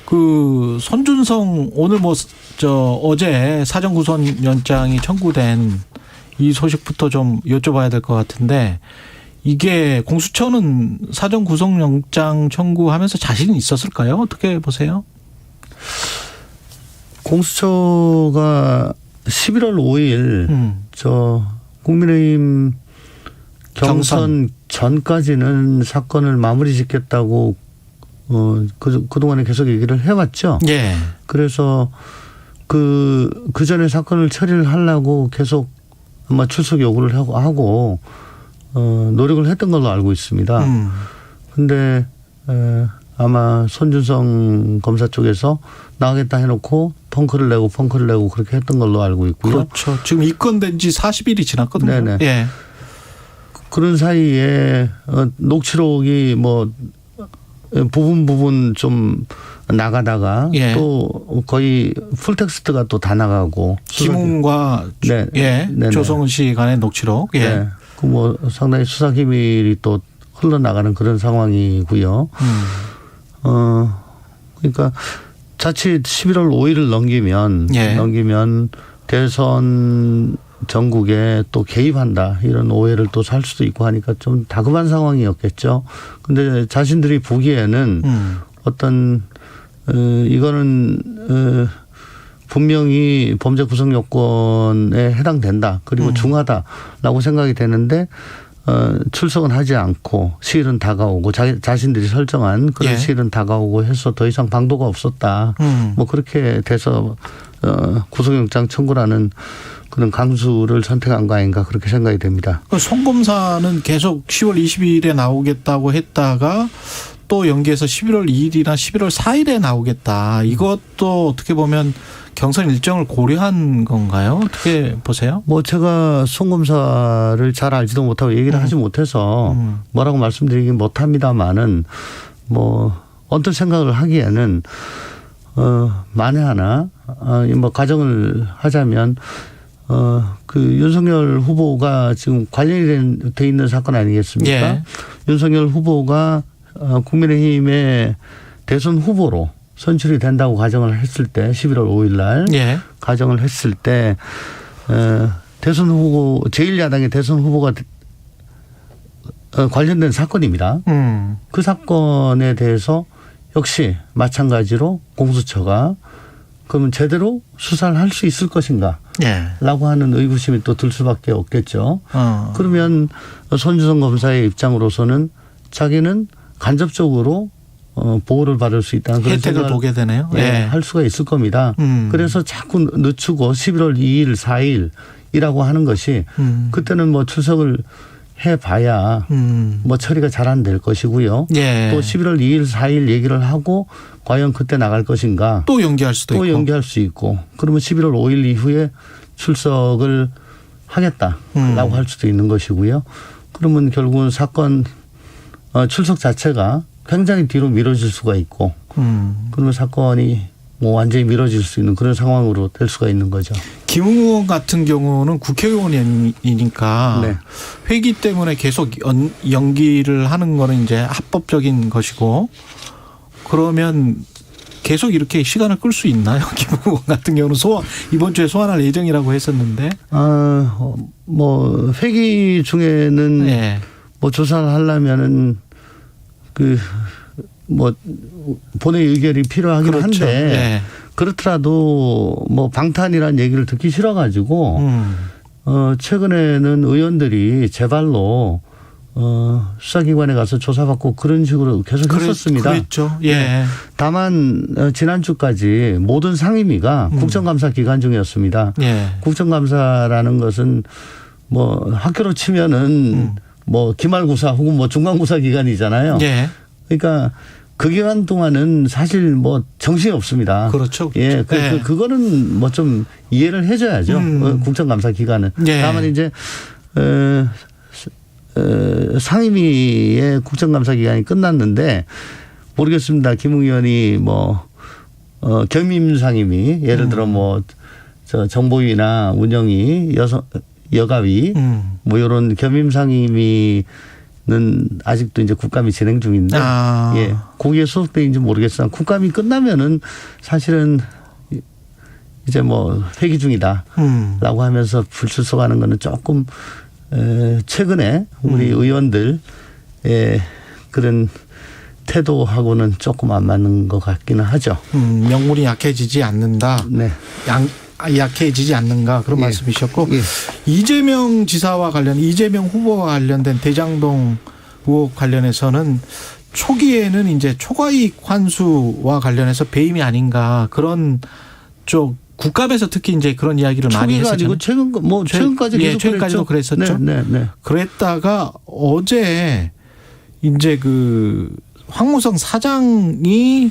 그 손준성 오늘 어제 사전 구속 영장이 청구된 이 소식부터 좀 여쭤봐야 될 것 같은데, 이게 공수처는 사전 구속 영장 청구하면서 자신이 있었을까요? 어떻게 보세요? 공수처가 11월 5일 국민의힘 경선 전까지는 사건을 마무리 짓겠다고 그동안에 계속 얘기를 해왔죠. 예. 그래서 그 전에 사건을 처리를 하려고 계속 아마 출석 요구를 하고 노력을 했던 걸로 알고 있습니다. 근데 아마 손준성 검사 쪽에서 나가겠다 해놓고 펑크를 내고 그렇게 했던 걸로 알고 있고요. 그렇죠. 지금 입건된 지 40일이 지났거든요. 네네. 예. 그런 사이에 녹취록이 부분 좀 나가다가 예. 또 거의 풀텍스트가 또 다 나가고. 김웅과 조성은 씨 간의 녹취록. 예. 네. 그 상당히 수사 기밀이 또 흘러나가는 그런 상황이고요. 그러니까 자칫 11월 5일을 넘기면 대선 전국에 또 개입한다 이런 오해를 또 살 수도 있고 하니까 좀 다급한 상황이었겠죠. 근데 자신들이 보기에는 이거는 분명히 범죄 구성 요건에 해당된다. 그리고 중하다라고 생각이 되는데 출석은 하지 않고 시일은 다가오고 자신들이 설정한 그런 시일은 다가오고 해서 더 이상 방도가 없었다. 그렇게 돼서 구속영장 청구라는 그런 강수를 선택한 거 아닌가 그렇게 생각이 됩니다. 송 검사는 계속 10월 20일에 나오겠다고 했다가 또 연기해서 11월 2일이나 11월 4일에 나오겠다. 이것도 어떻게 보면 경선 일정을 고려한 건가요? 어떻게 보세요? 제가 송 검사를 잘 알지도 못하고 얘기를 하지 못해서 뭐라고 말씀드리긴 못합니다만은 언뜻 생각을 하기에는 만에 하나 가정을 하자면 그 윤석열 후보가 지금 관련이 돼 있는 사건 아니겠습니까? 예. 윤석열 후보가 국민의힘의 대선 후보로 선출이 된다고 가정을 했을 때 11월 5일 날 가정을 했을 때 대선 후보 제1야당의 대선 후보가 관련된 사건입니다. 그 사건에 대해서 역시 마찬가지로 공수처가 그러면 제대로 수사를 할 수 있을 것인가 라고 하는 의구심이 또 들 수밖에 없겠죠. 그러면 손준성 검사의 입장으로서는 자기는 간접적으로 보호를 받을 수 있다는 그런 혜택을 보게 되네요. 할 수가 있을 겁니다. 그래서 자꾸 늦추고 11월 2일, 4일이라고 하는 것이 그때는 출석을 해봐야 처리가 잘 안 될 것이고요. 또 11월 2일, 4일 얘기를 하고 과연 그때 나갈 것인가. 또 연기할 수도 있고. 또 연기할 수 있고. 그러면 11월 5일 이후에 출석을 하겠다라고 할 수도 있는 것이고요. 그러면 결국은 사건 출석 자체가 굉장히 뒤로 미뤄질 수가 있고 그러면 사건이 뭐 완전히 미뤄질 수 있는 그런 상황으로 될 수가 있는 거죠. 김 의원 같은 경우는 국회의원이니까 네. 회기 때문에 계속 연기를 하는 거는 이제 합법적인 것이고 그러면 계속 이렇게 시간을 끌 수 있나요? 김 의원 같은 경우는 이번 주에 소환할 예정이라고 했었는데. 뭐 회기 중에는 네. 뭐 조사를 하려면은 뭐 본회의 의결이 필요하긴 그렇죠. 한데 네. 그렇더라도 뭐 방탄이라는 얘기를 듣기 싫어가지고 최근에는 의원들이 제발로 수사기관에 가서 조사받고 그런 식으로 계속 했었습니다. 그랬죠. 예. 다만 지난주까지 모든 상임위가 국정감사 기간 중이었습니다. 예. 국정감사라는 것은 뭐 학교로 치면은 뭐 기말고사 혹은 뭐 중간고사 기간이잖아요. 예. 그러니까 그 기간 동안은 사실 뭐 정신이 없습니다. 그렇죠. 예. 예. 그거는 뭐 좀 이해를 해줘야죠. 국정감사 기간은. 예. 다만 이제 상임위의 국정감사 기간이 끝났는데 모르겠습니다. 김 의원이 뭐 겸임 상임위 예를 들어 뭐 저 정보위나 운영위 여가위 뭐 이런 겸임 상임위는 아직도 이제 국감이 진행 중인데 예 거기에 소속되는지 모르겠으나 국감이 끝나면은 사실은 이제 뭐 회기 중이다라고 하면서 불출석하는 거는 조금 최근에 우리 의원들의 그런 태도하고는 조금 안 맞는 것 같기는 하죠. 명분이 약해지지 않는다. 네. 약해지지 않는가 그런 말씀이셨고 이재명 지사와 이재명 후보와 관련된 대장동 의혹 관련해서는 초기에는 이제 초과이익 환수와 관련해서 배임이 아닌가 그런 쪽 국감에서 특히 이제 그런 이야기를 많이 했었죠. 최근까지 계속 최근까지도 그랬었죠. 네. 그랬다가 어제 이제 황무성 사장이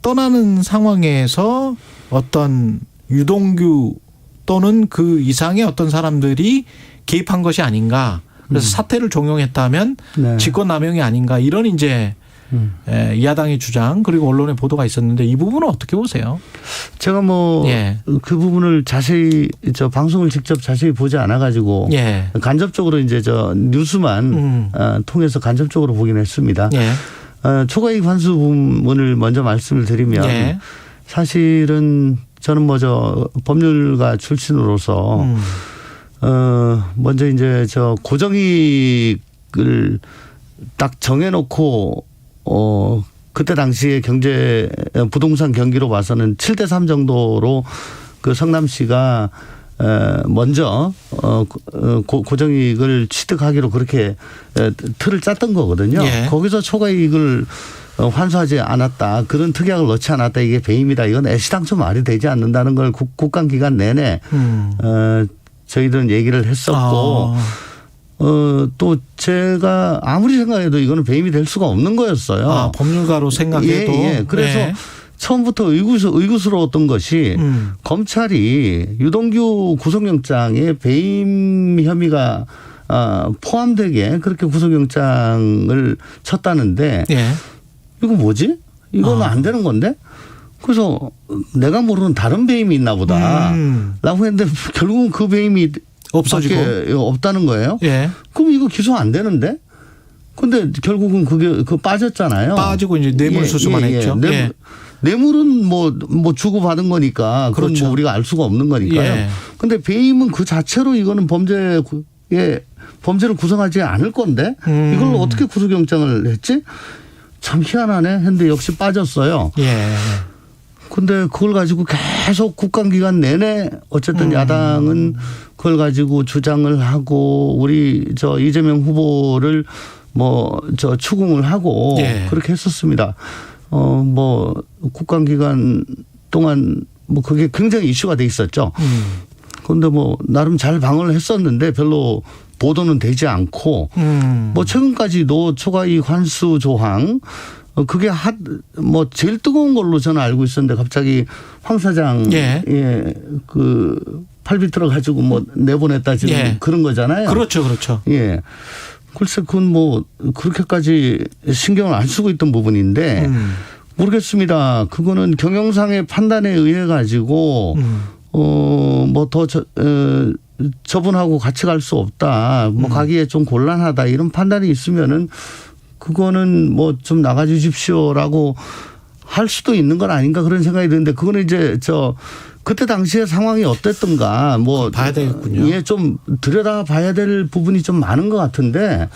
떠나는 상황에서 어떤 유동규 또는 그 이상의 어떤 사람들이 개입한 것이 아닌가. 그래서 사퇴를 종용했다면 직권남용이 아닌가. 이런 이제 야당의 주장 그리고 언론의 보도가 있었는데 이 부분은 어떻게 보세요? 제가 뭐 그 부분을 자세히 방송을 직접 자세히 보지 않아 가지고 간접적으로 이제 뉴스만 통해서 간접적으로 보긴 했습니다. 초과이익 환수 부분을 먼저 말씀을 드리면 사실은 저는 법률가 출신으로서 먼저 이제 고정이익을 딱 정해놓고 그때 당시에 부동산 경기로 봐서는 7대3 정도로 그 성남시가 먼저 고정이익을 취득하기로 그렇게 틀을 짰던 거거든요. 거기서 초과이익을 환수하지 않았다. 그런 특약을 넣지 않았다. 이게 배임이다. 이건 애시당초 말이 되지 않는다는 걸 국감 기간 내내 저희들은 얘기를 했었고 또 제가 아무리 생각해도 이거는 배임이 될 수가 없는 거였어요. 법률가로 생각해도. 그래서 처음부터 의구스러웠던 것이 검찰이 유동규 구속영장에 배임 혐의가 포함되게 그렇게 구속영장을 쳤다는데 이거 뭐지? 이거는 안 되는 건데? 그래서 내가 모르는 다른 배임이 있나 보다 라고 했는데 결국은 그 배임이 없어지고 없다는 거예요. 그럼 이거 기소 안 되는데? 근데 결국은 그게 빠졌잖아요. 빠지고 이제 뇌물 수수만 했죠. 뇌물은 뭐 주고받은 거니까 그건 뭐 우리가 알 수가 없는 거니까요. 근데 배임은 그 자체로 이거는 범죄를 구성하지 않을 건데 이걸 어떻게 구속영장을 했지? 참 희한하네 했는데 역시 빠졌어요. 근데 그걸 가지고 계속 국감 기간 내내 어쨌든 야당은 그걸 가지고 주장을 하고 우리 이재명 후보를 추궁을 하고 그렇게 했었습니다. 국감 기간 동안 그게 굉장히 이슈가 돼 있었죠. 그런데 나름 잘 방어를 했었는데 별로 보도는 되지 않고 최근까지도 초과이익 환수 조항 그게 제일 뜨거운 걸로 저는 알고 있었는데 갑자기 황 사장 그 팔비틀어 가지고 내보냈다 지금 그런 거잖아요. 그렇죠. 예. 글쎄 그건 뭐 그렇게까지 신경을 안 쓰고 있던 부분인데 모르겠습니다. 그거는 경영상의 판단에 의해 가지고 뭐 더 저분하고 같이 갈 수 없다. 뭐 가기에 좀 곤란하다. 이런 판단이 있으면은 그거는 뭐 좀 나가 주십시오라고 할 수도 있는 건 아닌가 그런 생각이 드는데 그거는 이제 그때 당시에 상황이 어땠던가 뭐 봐야 되겠군요. 예, 좀 들여다봐야 될 부분이 좀 많은 것 같은데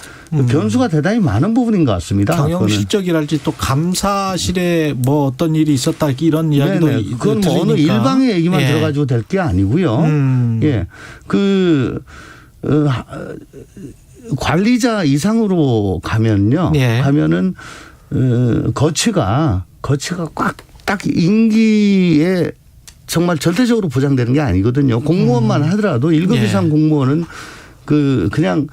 변수가 대단히 많은 부분인 것 같습니다. 경영 실적이랄지 또 감사실에 뭐 어떤 일이 있었다 이런 이야기도 네네. 그건 뭐 어느 일방의 얘기만 예. 들어가지고 될 게 아니고요. 예, 관리자 이상으로 가면요. 예. 가면은 거치가 꽉 딱 임기에 정말 절대적으로 보장되는 게 아니거든요. 공무원만 하더라도 1급 예. 이상 공무원은 그냥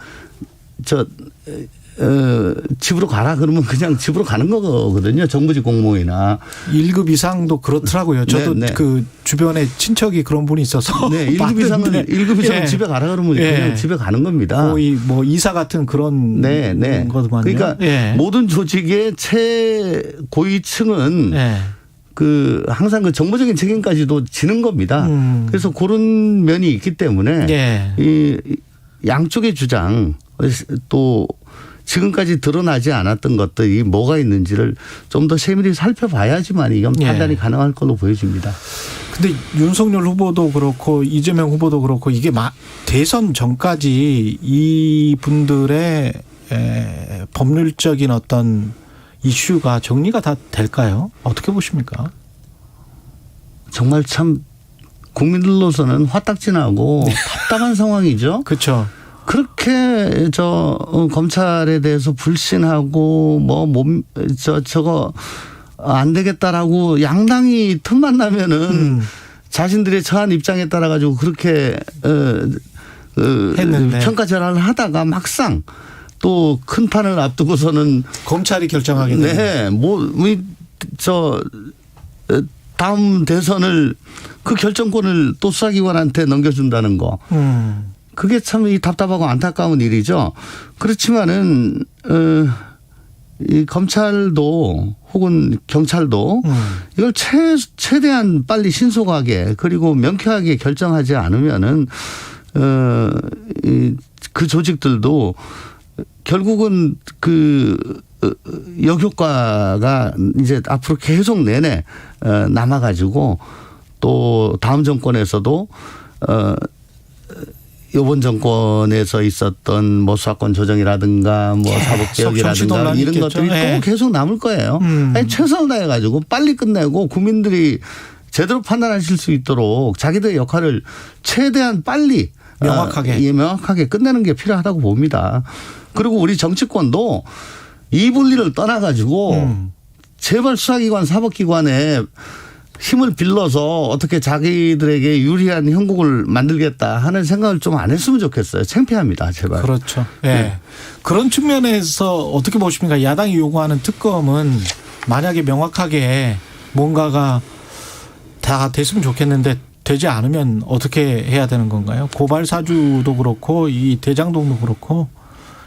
집으로 가라 그러면 그냥 집으로 가는 거거든요. 정부직 공무원이나 1급 이상도 그렇더라고요. 저도 네. 그 주변에 친척이 그런 분이 있어서 네, 1급 이상은 예. 집에 가라 그러면 그냥 집에 가는 겁니다. 거의 뭐 이사 같은 그런 거더만요. 그러니까 모든 조직의 최고위층은 항상 그 정보적인 책임까지도 지는 겁니다. 그래서 그런 면이 있기 때문에 이 양쪽의 주장 또 지금까지 드러나지 않았던 것들이 뭐가 있는지를 좀 더 세밀히 살펴봐야지만 이건 판단이 가능할 걸로 보여집니다. 근데 윤석열 후보도 그렇고 이재명 후보도 그렇고 이게 대선 전까지 이 분들의 법률적인 어떤 이슈가 정리가 다 될까요? 어떻게 보십니까? 정말 참 국민들로서는 화딱지나고 답답한 상황이죠. 그렇죠. 그렇게 검찰에 대해서 불신하고 저거 안 되겠다라고 양당이 틈만 나면은 자신들의 처한 입장에 따라 가지고 그렇게 평가절하를 하다가 막상 또 큰 판을 앞두고서는 검찰이 결정하게 되는. 다음 대선을 그 결정권을 또 수사기관한테 넘겨준다는 거. 그게 참 답답하고 안타까운 일이죠. 그렇지만은 이 검찰도 혹은 경찰도 이걸 최대한 빨리 신속하게 그리고 명쾌하게 결정하지 않으면은 그 조직들도 결국은 역효과가 이제 앞으로 계속 내내 남아가지고 또 다음 정권에서도 이번 정권에서 있었던 뭐 수사권 조정이라든가 뭐 사법개혁이라든가 이런 것들이 또 계속 남을 거예요. 아니, 최선을 다해가지고 빨리 끝내고 국민들이 제대로 판단하실 수 있도록 자기들의 역할을 최대한 빨리 명확하게 끝내는 게 필요하다고 봅니다. 그리고 우리 정치권도 이 분리를 떠나가지고 제발 수사기관 사법기관에 힘을 빌려서 어떻게 자기들에게 유리한 형국을 만들겠다 하는 생각을 좀 안 했으면 좋겠어요. 창피합니다. 제발. 그렇죠. 예. 그런 측면에서 어떻게 보십니까? 야당이 요구하는 특검은 만약에 명확하게 뭔가가 다 됐으면 좋겠는데 되지 않으면 어떻게 해야 되는 건가요? 고발 사주도 그렇고 이 대장동도 그렇고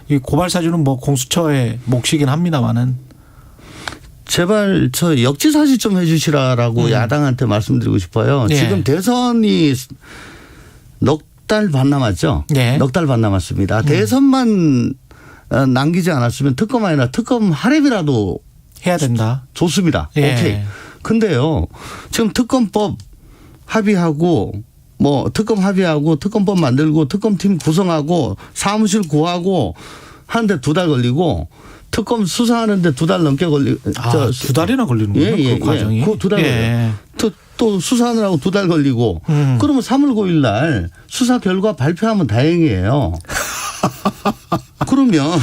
이 고발 사주는 뭐 공수처의 몫이긴 합니다만은 제발 저 역지사지 좀 해 주시라라고 야당한테 말씀드리고 싶어요. 지금 대선이 넉 달 반 남았죠. 넉 달 반 남았습니다. 대선만 남기지 않았으면 특검 아니라 특검 할애비라도 해야 된다. 좋습니다. 오케이. 근데요. 지금 특검법 합의하고 특검법 만들고 특검팀 구성하고 사무실 구하고 하는데 2달 걸리고 특검 수사하는데 2달 넘게 걸리고. 2달이나 걸리는군요. 그 과정이. 그 2달 걸려요. 또 수사하느라고 2달 걸리고. 그러면 3월 9일 날 수사 결과 발표하면 다행이에요. 그러면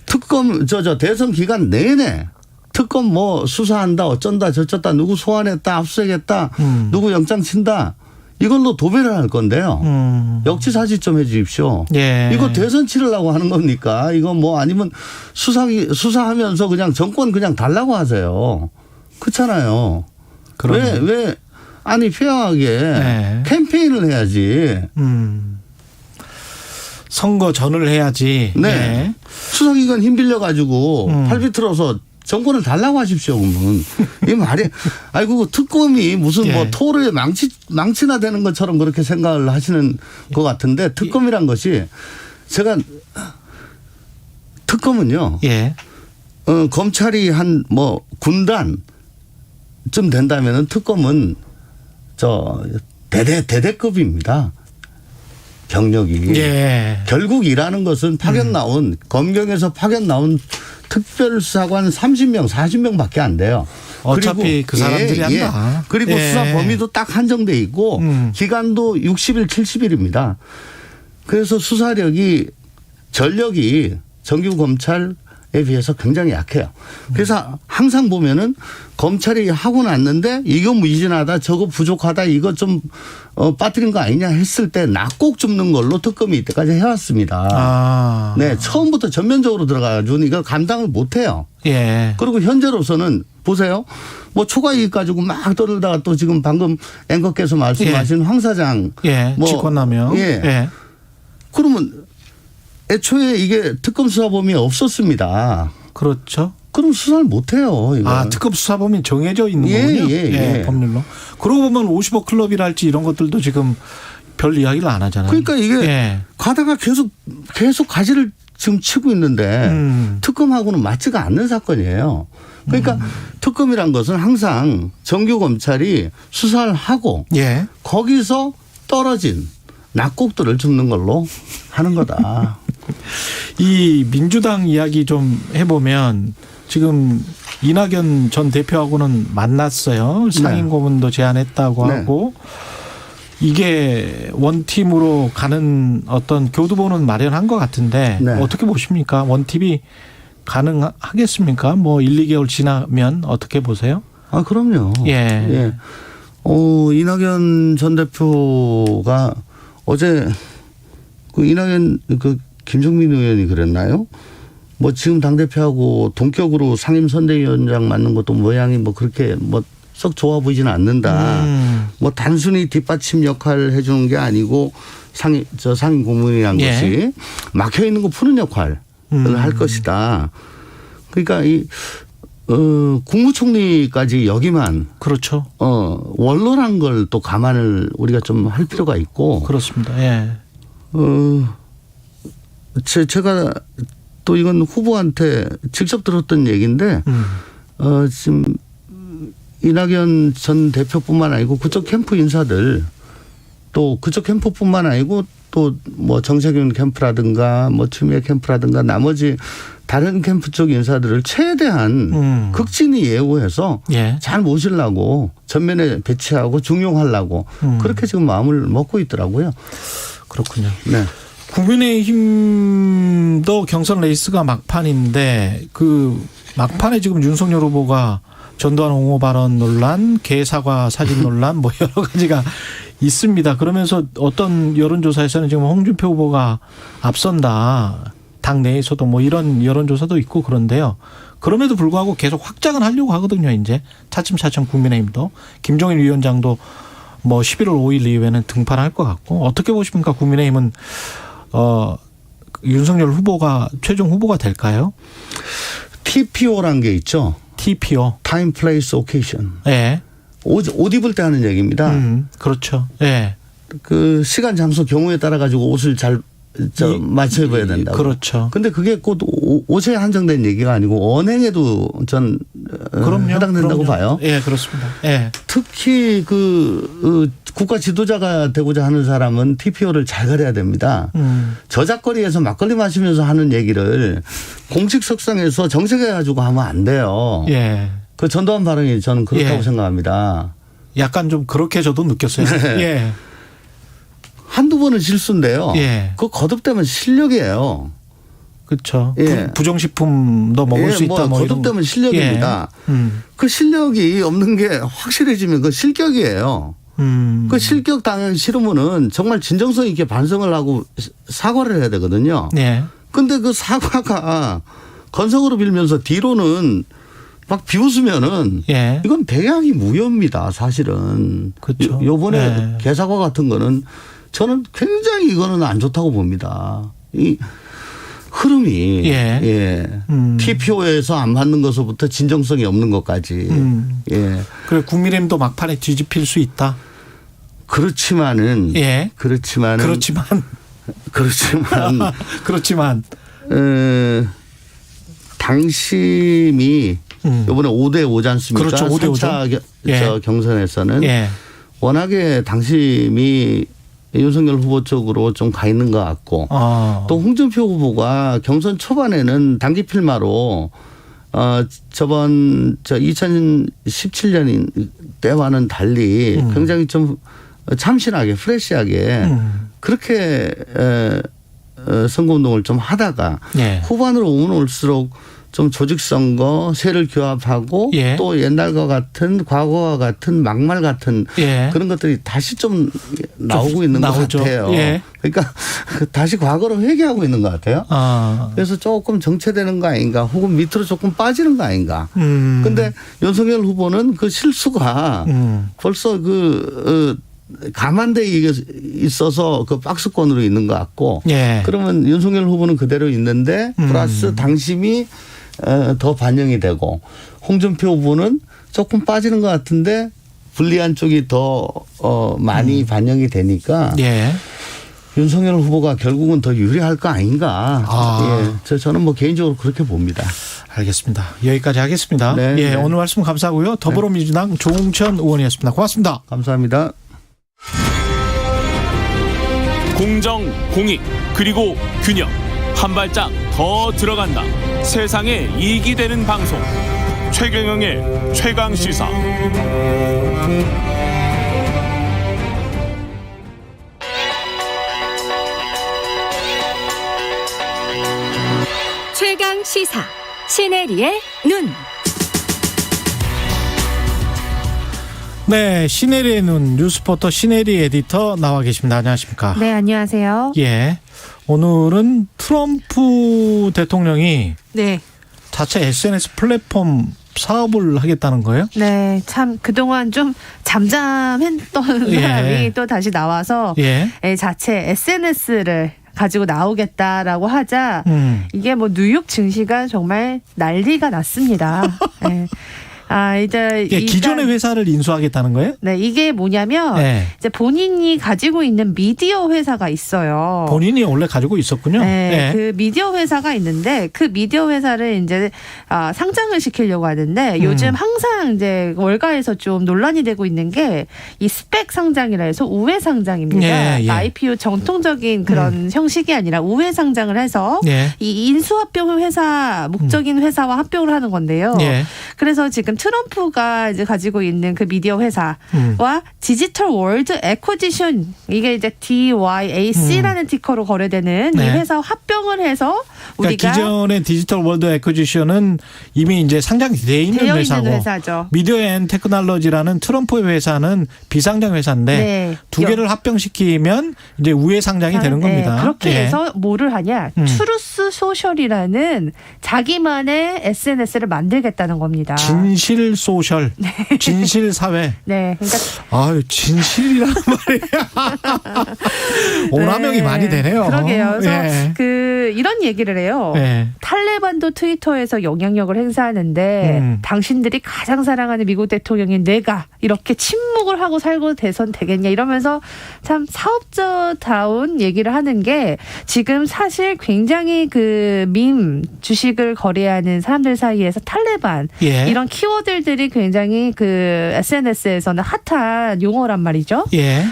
특검 대선 기간 내내 특검 뭐 수사한다 어쩐다 저쩐다 누구 소환했다 압수수색했다 누구 영장 친다. 이걸로 도배를 할 건데요. 역지사지 좀 해 주십시오. 이거 대선 치르려고 하는 겁니까? 이거 뭐 아니면 수사하면서 그냥 정권 그냥 달라고 하세요. 그렇잖아요. 왜 아니 페어하게 캠페인을 해야지. 선거 전을 해야지. 네. 예. 수사기관 힘 빌려가지고 팔비 틀어서 정권을 달라고 하십시오. 그러면 이 말이 아이고 특검이 무슨 뭐 토르의 망치나 되는 것처럼 그렇게 생각을 하시는 것 같은데 특검이란 것이 제가 특검은요. 검찰이 한 뭐 군단쯤 된다면은 특검은 대대급입니다. 경력이. 결국 일하는 것은 파견 나온 검경에서 파견 나온 특별수사관 30명, 40명밖에 안 돼요. 어차피 그 사람들이 한다. 그리고 수사 범위도 딱 한정돼 있고 기간도 60일, 70일입니다. 그래서 수사력이 전력이 정규 검찰에 비해서 굉장히 약해요. 그래서 항상 보면은 검찰이 하고 났는데 이거 무의진하다, 저거 부족하다, 이거 좀 빠뜨린 거 아니냐 했을 때 낙곡 줍는 걸로 특검이 이때까지 해왔습니다. 네, 처음부터 전면적으로 들어가가지고 이걸 감당을 못해요. 그리고 현재로서는 보세요. 뭐 초과 이익 가지고 막 떠들다가 또 지금 방금 앵커께서 말씀하신 황 사장. 뭐 직권남용. 그러면 애초에 이게 특검 수사범위 없었습니다. 그렇죠. 그럼 수사를 못해요. 이거. 특검 수사범위 정해져 있는 거군요. 법률로. 그러고 보면 50억 클럽이랄지 이런 것들도 지금 별 이야기를 안 하잖아요. 그러니까 이게 가다가 계속 가지를 지금 치고 있는데 특검하고는 맞지가 않는 사건이에요. 그러니까 특검이란 것은 항상 정규 검찰이 수사를 하고 거기서 떨어진 낙곡들을 줍는 걸로 하는 거다. 이 민주당 이야기 좀 해보면 지금 이낙연 전 대표하고는 만났어요. 상임고문도 제안했다고 하고 이게 원팀으로 가는 어떤 교두보는 마련한 것 같은데 어떻게 보십니까? 원팀이 가능하겠습니까? 뭐 1, 2개월 지나면 어떻게 보세요? 그럼요. 이낙연 전 대표가 어제 이낙연 김종민 의원이 그랬나요? 뭐 지금 당대표하고 동격으로 상임선대위원장 맡는 것도 모양이 뭐 그렇게 뭐 썩 좋아 보이지는 않는다. 뭐 단순히 뒷받침 역할을 해주는 게 아니고 상임 고문이란 것이 막혀 있는 거 푸는 역할을 할 것이다. 그러니까 국무총리까지 여기만 그렇죠. 원로란 걸 또 감안을 우리가 좀 할 필요가 있고 그렇습니다. 제가 또 이건 후보한테 직접 들었던 얘기인데 지금 이낙연 전 대표뿐만 아니고 그쪽 캠프 인사들 또 그쪽 캠프뿐만 아니고 또 뭐 정세균 캠프라든가 뭐 추미애 캠프라든가 나머지 다른 캠프 쪽 인사들을 최대한 극진히 예우해서 잘 모시려고 전면에 배치하고 중용하려고 그렇게 지금 마음을 먹고 있더라고요. 그렇군요. 국민의힘도 경선 레이스가 막판인데 그 막판에 지금 윤석열 후보가 전두환 옹호 발언 논란, 개사과 사진 논란 뭐 여러 가지가 있습니다. 그러면서 어떤 여론조사에서는 지금 홍준표 후보가 앞선다. 당 내에서도 뭐 이런 여론조사도 있고 그런데요. 그럼에도 불구하고 계속 확장을 하려고 하거든요. 이제 차츰차츰 국민의힘도. 김종인 위원장도 뭐 11월 5일 이후에는 등판할 것 같고 어떻게 보십니까? 국민의힘은 윤석열 후보가 최종 후보가 될까요? TPO라는 게 있죠. TPO. Time, Place, Occasion. 옷 입을 때 하는 얘기입니다. 그렇죠. 그 시간, 장소, 경우에 따라 가지고 옷을 잘 맞춰 입어야 된다고. 그렇죠. 근데 그게 곧 옷에 한정된 얘기가 아니고 언행에도 전 해당된다고 봐요. 그렇습니다. 특히 국가 지도자가 되고자 하는 사람은 TPO를 잘 가려야 됩니다. 저작거리에서 막걸리 마시면서 하는 얘기를 공식 석상에서 정색해가지고 하면 안 돼요. 그 전두환 발언이 저는 그렇다고 생각합니다. 약간 좀 그렇게 저도 느꼈어요. 한두 번은 실수인데요. 그거 거듭되면 실력이에요. 그렇죠. 부정식품도 먹을 수 있다. 뭐 거듭되면 실력입니다. 그 실력이 없는 게 확실해지면 그 실격이에요. 그 실격 당하기 싫으면은 정말 진정성 있게 반성을 하고 사과를 해야 되거든요. 근데 그 사과가 건성으로 빌면서 뒤로는 막 비웃으면은 이건 배양이 무효입니다. 사실은. 그렇죠. 요번에 개사과 같은 거는 저는 굉장히 이거는 안 좋다고 봅니다. 이 흐름이 TPO에서 안 맞는 것부터 진정성이 없는 것까지. 그래 국민의힘도 막판에 뒤집힐 수 있다. 그렇지만 당심이 이번에 5대5지 않습니까? 그렇죠. 3차 경선에서는 워낙에 당심이 윤석열 후보 쪽으로 좀 가 있는 것 같고 또 홍준표 후보가 경선 초반에는 단기 필마로 저번 2017년 때와는 달리 굉장히 좀 참신하게 프레시하게 그렇게 선거운동을 좀 하다가 후반으로 오면 올수록 좀 조직선거, 세를 규합하고 또 옛날과 같은 과거와 같은 막말 같은 그런 것들이 다시 좀 나오고 있는 나오죠. 것 같아요. 그러니까 다시 과거로 회귀하고 있는 것 같아요. 그래서 조금 정체되는 거 아닌가 혹은 밑으로 조금 빠지는 거 아닌가. 그런데 윤석열 후보는 그 실수가 벌써 감안돼 있어서 그 박스권으로 있는 것 같고 그러면 윤석열 후보는 그대로 있는데 플러스 당심이 더 반영이 되고 홍준표 후보는 조금 빠지는 것 같은데 불리한 쪽이 더 많이 반영이 되니까 윤석열 후보가 결국은 더 유리할 거 아닌가. 저는 뭐 개인적으로 그렇게 봅니다. 알겠습니다. 여기까지 하겠습니다. 오늘 말씀 감사하고요. 더불어민주당 조홍천 의원이었습니다. 고맙습니다. 감사합니다. 공정, 공익, 그리고 균형. 한 발짝 더 들어간다. 세상에 이익이 되는 방송. 최경영의 최강시사. 최강시사. 시네리의 눈. 네, 시네리의 눈 뉴스포터 시네리 에디터 나와 계십니다. 안녕하십니까? 네, 안녕하세요. 오늘은 트럼프 대통령이 네. 자체 SNS 플랫폼 사업을 하겠다는 거예요? 네, 참 그동안 좀 잠잠했던 사람이 또 다시 나와서 자체 SNS를 가지고 나오겠다라고 하자 이게 뭐 뉴욕 증시가 정말 난리가 났습니다. 이제 기존의 회사를 인수하겠다는 거예요? 네, 이게 뭐냐면 이제 본인이 가지고 있는 미디어 회사가 있어요. 본인이 원래 가지고 있었군요. 그 미디어 회사가 있는데 그 미디어 회사를 이제 상장을 시키려고 하는데 요즘 항상 이제 월가에서 좀 논란이 되고 있는 게 이 스펙 상장이라 해서 우회 상장입니다. IPO 정통적인 그런 형식이 아니라 우회 상장을 해서 이 인수합병 회사 목적인 회사와 합병을 하는 건데요. 그래서 지금 트럼프가 이제 가지고 있는 그 미디어 회사와 디지털 월드 애쿼지션 이게 이제 DYAC라는 티커로 거래되는 이 회사와 합병을 해서 우리가 기존의 디지털 월드 애쿼지션은 이미 이제 상장이 되어 있는 회사죠. 미디어 앤 테크놀로지라는 트럼프의 회사는 비상장 회사인데 두 개를 합병시키면 이제 우회 상장이 되는 겁니다. 그렇게 해서 뭐를 하냐? 트루스 소셜이라는 자기만의 SNS를 만들겠다는 겁니다. 진실 소셜, 진실 사회. 그러니까 진실이라는 말이야. 오남용이 많이 되네요. 그러게요. 그래서 이런 얘기를 해요. 탈레반도 트위터에서 영향력을 행사하는데 당신들이 가장 사랑하는 미국 대통령인 내가 이렇게 침묵을 하고 살고 대선 되겠냐 이러면서 참 사업자다운 얘기를 하는 게 지금 사실 굉장히 그 밈 주식을 거래하는 사람들 사이에서 탈레반 이런 키워드들이 굉장히 그 SNS에서는 핫한 용어란 말이죠.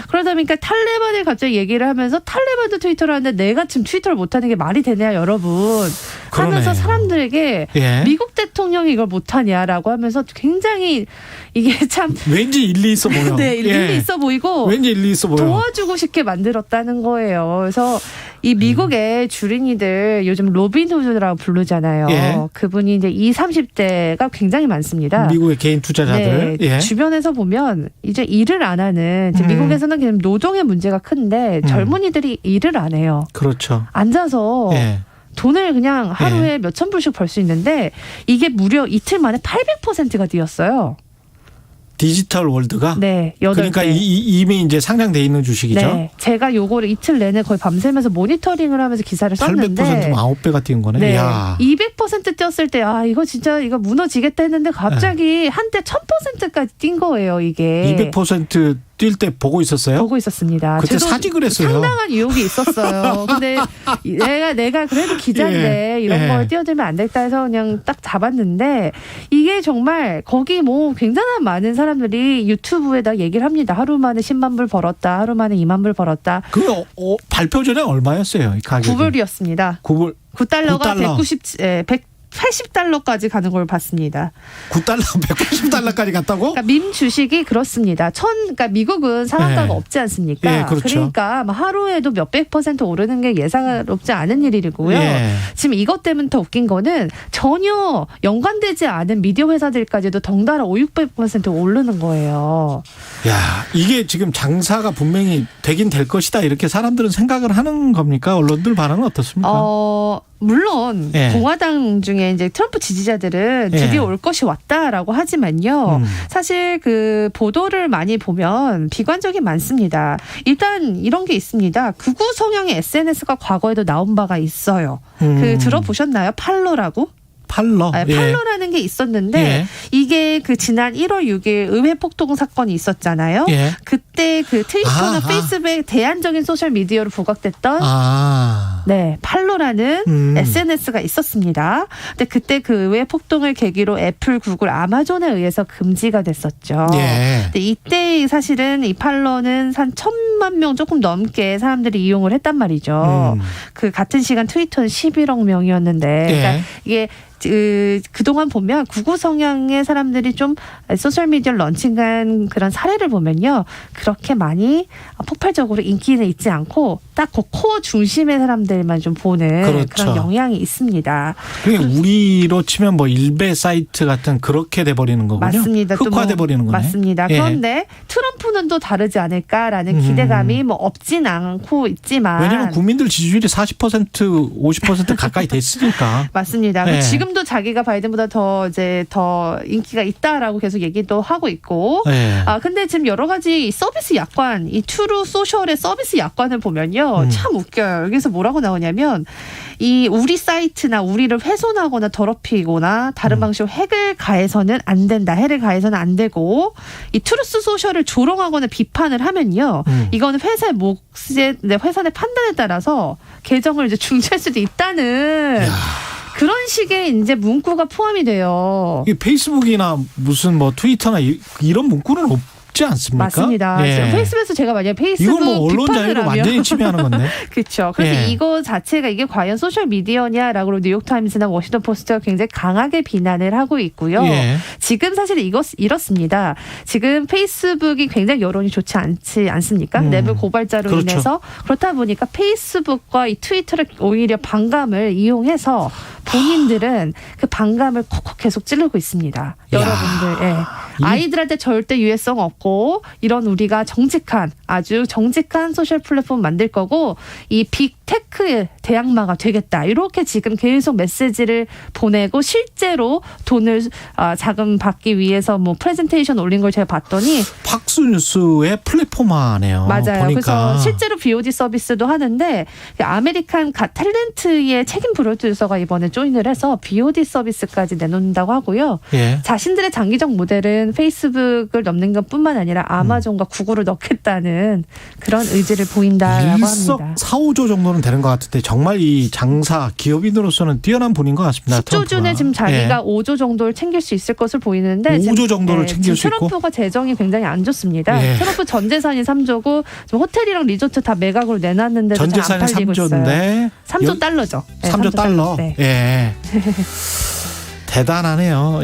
그러다 보니까 탈레반을 갑자기 얘기를 하면서 탈레반도 트위터를 하는데 내가 지금 트위터를 못하는 게 말이 되냐 여러분 하면서 사람들에게 미국 대통령이 이걸 못하냐라고 하면서 굉장히 이게 참 왠지 일리 있어 보여. 일리 있어 보이고 왠지 일리 있어 보여. 도와주고 싶게 만들었다는 거예요. 그래서 이 미국의 주린이들 요즘 로빈후드라고 부르잖아요. 그분이 이제 20, 30대가 굉장히 많습니다. 미국의 개인 투자자들. 주변에서 보면 이제 일을 안 하는 이제 미국에서는 그냥 노동의 문제가 큰데 젊은이들이 일을 안 해요. 그렇죠. 앉아서 돈을 그냥 하루에 몇천 불씩 벌 수 있는데 이게 무려 이틀 만에 800%가 뛰었어요. 디지털 월드가? 네, 8배. 그러니까 이미 이제 상장돼 있는 주식이죠. 네, 제가 요거를 이틀 내내 거의 밤새면서 모니터링을 하면서 기사를 썼는데 800%면 9배가 뛴 거네. 네, 야. 200% 뛰었을 때 이거 진짜 이거 무너지겠다 했는데 갑자기 한때 1000%까지 뛴 거예요, 이게. 200% 뛸 때 보고 있었어요? 보고 있었습니다. 그때 사직을 했어요. 상당한 유혹이 있었어요. 근데 내가 그래도 기자인데 이런 걸 뛰어들면 안 되겠다 해서 그냥 딱 잡았는데 이게 정말 거기 뭐 굉장한 많은 사람들이 유튜브에다 얘기를 합니다. 하루 만에 10만 불 벌었다. 하루 만에 2만 불 벌었다. 그 발표 전에 얼마였어요? 이 가격이? 9불이었습니다. 9달러가 180달러까지 가는 걸 봤습니다. 9달러, 180달러까지 갔다고? 그러니까 민 주식이 그렇습니다. 그러니까 미국은 상한가가 없지 않습니까? 예, 그렇죠. 그러니까 하루에도 몇백 % 오르는 게 예사롭지 않은 일이고요. 예. 지금 이것 때문에 더 웃긴 거는 전혀 연관되지 않은 미디어 회사들까지도 덩달아 500~600% 오르는 거예요. 야, 이게 지금 장사가 분명히 되긴 될 것이다 이렇게 사람들은 생각을 하는 겁니까? 언론들 반응은 어떻습니까? 물론 예. 공화당 중에 이제 트럼프 지지자들은 드디어 올 것이 왔다라고 하지만요. 사실 그 보도를 많이 보면 비관적이 많습니다. 일단 이런 게 있습니다. 극우 성향의 SNS가 과거에도 나온 바가 있어요. 그 들어보셨나요? 팔로라고? 팔러. 팔러라는 게 있었는데 이게 그 지난 1월 6일 의회 폭동 사건이 있었잖아요. 그때 그 트위터나 페이스북에 대안적인 소셜 미디어로 부각됐던 네, 팔로라는 SNS가 있었습니다. 근데 그때 그 의회 폭동을 계기로 애플, 구글, 아마존에 의해서 금지가 됐었죠. 근데 이때 사실은 이 팔로는 한 1,000만 명 조금 넘게 사람들이 이용을 했단 말이죠. 그 같은 시간 트위터는 11억 명이었는데 그러니까 이게 그동안 보면 극우 성향의 사람들이 좀 소셜미디어를 런칭한 그런 사례를 보면요. 그렇게 많이 폭발적으로 인기는 있지 않고 딱 그 코어 중심의 사람들만 좀 보는 그렇죠. 그런 영향이 있습니다. 우리로 치면 뭐 일베 사이트 같은 그렇게 돼버리는 거군요. 맞습니다. 흑화돼버리는 거네. 맞습니다. 그런데 트럼프는 또 다르지 않을까라는 기대감이 뭐 없진 않고 있지만 왜냐하면 국민들 지지율이 40% 50% 가까이 됐으니까. 맞습니다. 지금도 자기가 바이든보다 더 인기가 있다라고 계속 얘기도 하고 있고. 근데 지금 여러 가지 서비스 약관, 이 트루 소셜의 서비스 약관을 보면요. 참 웃겨요. 여기서 뭐라고 나오냐면 이 우리 사이트나 우리를 훼손하거나 더럽히거나 다른 방식으로 핵을 가해서는 안 된다. 해를 가해서는 안 되고 이 트루스 소셜을 조롱하거나 비판을 하면요. 이거는 회사의 회사의 판단에 따라서 계정을 이제 중지할 수도 있다는 그런 식의 이제 문구가 포함이 돼요. 이 페이스북이나 무슨 뭐 트위터나 이런 문구는 없지 않습니까? 맞습니다. 페이스북에서 제가 만약에 페이스북 이건 뭐 언론 자유를 완전히 침해하는 건데. 그렇죠. 그래서 이거 자체가 이게 과연 소셜 미디어냐라고 뉴욕타임스나 워싱턴 포스트가 굉장히 강하게 비난을 하고 있고요. 지금 사실 이렇습니다. 지금 페이스북이 굉장히 여론이 좋지 않습니까? 내부 고발자로 인해서 그렇다 보니까 페이스북과 이 트위터를 오히려 반감을 이용해서 본인들은 그 반감을 콕콕 계속 찌르고 있습니다. 여러분들. 아이들한테 절대 유해성 없고 이런 우리가 아주 정직한 소셜 플랫폼 만들 거고 이 빅테크 대항마가 되겠다. 이렇게 지금 계속 메시지를 보내고 실제로 돈을 자금 받기 위해서 뭐 프레젠테이션 올린 걸 제가 봤더니 팍스뉴스의 플랫폼화네요. 맞아요. 보니까. 그래서 실제로 VOD 서비스도 하는데 아메리칸 갓 탤런트의 책임 프로듀서가 이번에 조인을 해서 VOD 서비스까지 내놓는다고 하고요. 자신들의 장기적 모델은 페이스북을 넘는 것뿐만 아니라 아마존과 구글을 넣겠다는 그런 의지를 보인다라고 일석 합니다. 4, 5조 정도는 되는 것 같은데 정말 이 장사 기업인으로서는 뛰어난 분인 것 같습니다. 10조 준에 지금 자기가 5조 정도를 챙길 수 있을 것을 보이는데 5조 정도를 챙길 수 있고 트럼프가 재정이 굉장히 안 좋습니다. 트럼프 전 재산이 3조고 호텔이랑 리조트 다 매각으로 내놨는데도 전 잘 안 재산이 팔리고 3조인데 있어요. 3조 달러죠. 3조 달러. 대단하네요.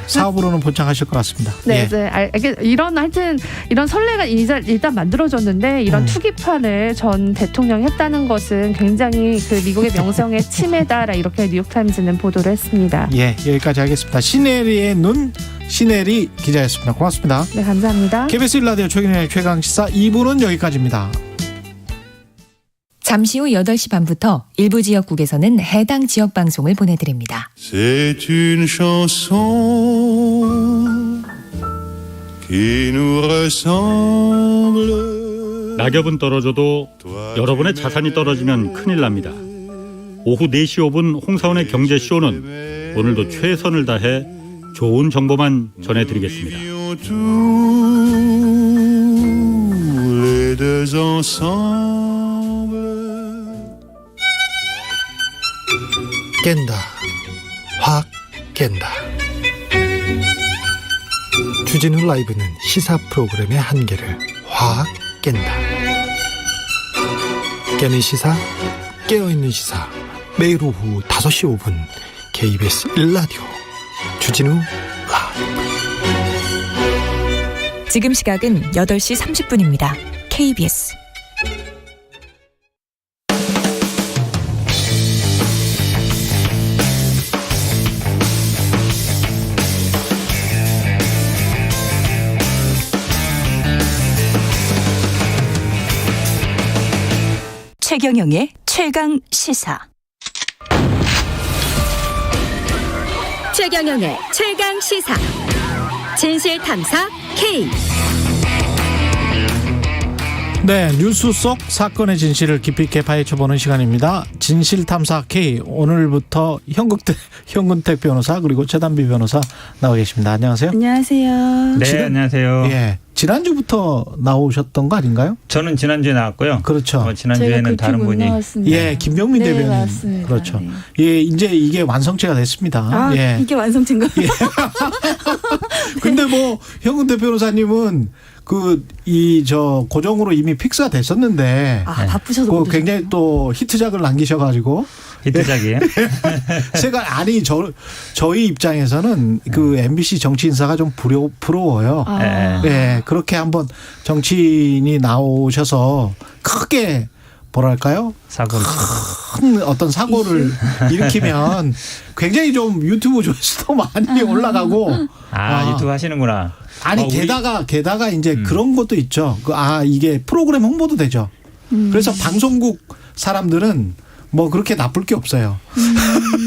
사업으로는 본창하실 것 같습니다. 이런 선례가 일단 만들어졌는데 이런 투기판을 전 대통령이 했다는 것은 굉장히 그 미국의 명성의 침해다. 이렇게 뉴욕타임즈는 보도를 했습니다. 여기까지 하겠습니다. 시네리의 눈 시네리 기자였습니다. 고맙습니다. 네, 감사합니다. KBS 1라디오 최경영의 최강시사 2부는 여기까지입니다. 잠시 후 8시 반부터 일부 지역국에서는 해당 지역 방송을 보내드립니다. C'est une chanson 낙엽은 떨어져도 여러분의 자산이 떨어지면 큰일 납니다. 오후 4시 5분 홍사원의 경제쇼는 오늘도 최선을 다해 좋은 정보만 전해드리겠습니다. 깬다. 확 깬다. 주진우 라이브는 시사 프로그램의 한계를 확 깬다. 깨는 시사, 깨어있는 시사. 매일 오후 5시 5분 KBS 1라디오 주진우 라이브. 지금 시각은 8시 30분입니다. KBS 최경영의 최강 시사. 최경영의 최강 시사. 진실 탐사 K. 네, 뉴스 속 사건의 진실을 깊이 있게 파헤쳐보는 시간입니다. 진실탐사 K. 오늘부터 현근택 변호사 그리고 최단비 변호사 나와 계십니다. 안녕하세요. 안녕하세요. 네, 안녕하세요. 예, 지난주부터 나오셨던 거 아닌가요? 저는 지난주에 나왔고요. 그렇죠. 지난주에는 다른 분이. 나왔습니다. 예, 김병민 네, 대변인. 맞습니다. 그렇죠. 네. 예, 이제 이게 완성체가 됐습니다. 아, 예. 이게 완성체인가요? 예. 근데 뭐 현근택 변호사님은 고정으로 이미 픽스가 됐었는데. 아, 바쁘셔서 못 굉장히 또 히트작을 남기셔가지고. 히트작이에요? 저희 입장에서는 그 MBC 정치 인사가 좀 부러워요. 아. 네, 그렇게 한번 정치인이 나오셔서 크게 뭐랄까요? 큰 어떤 사고를 일으키면 굉장히 좀 유튜브 조회수도 많이 올라가고. 유튜브 하시는구나. 아니, 게다가 이제 그런 것도 있죠. 이게 프로그램 홍보도 되죠. 그래서 방송국 사람들은 뭐 그렇게 나쁠 게 없어요.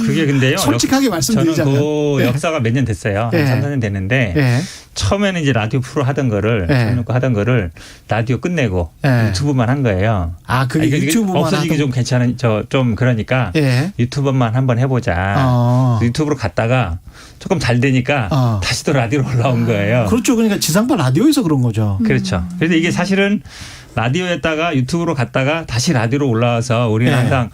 그게 근데요. 솔직하게 말씀드리자면. 저는 그 역사가 몇 년 됐어요. 한 3, 4년 됐는데 처음에는 이제 라디오 프로 하던 거를 하던 거를 라디오 끝내고 유튜브만 한 거예요. 그게 유튜브만 없어지기 좀 괜찮은 좀 그러니까 유튜브만 한번 해보자. 유튜브로 갔다가 조금 잘 되니까 다시 또 라디오로 올라온 거예요. 그렇죠. 그러니까 지상파 라디오에서 그런 거죠. 그렇죠. 그래서 이게 사실은 라디오에다가 유튜브로 갔다가 다시 라디오로 올라와서 우리는 항상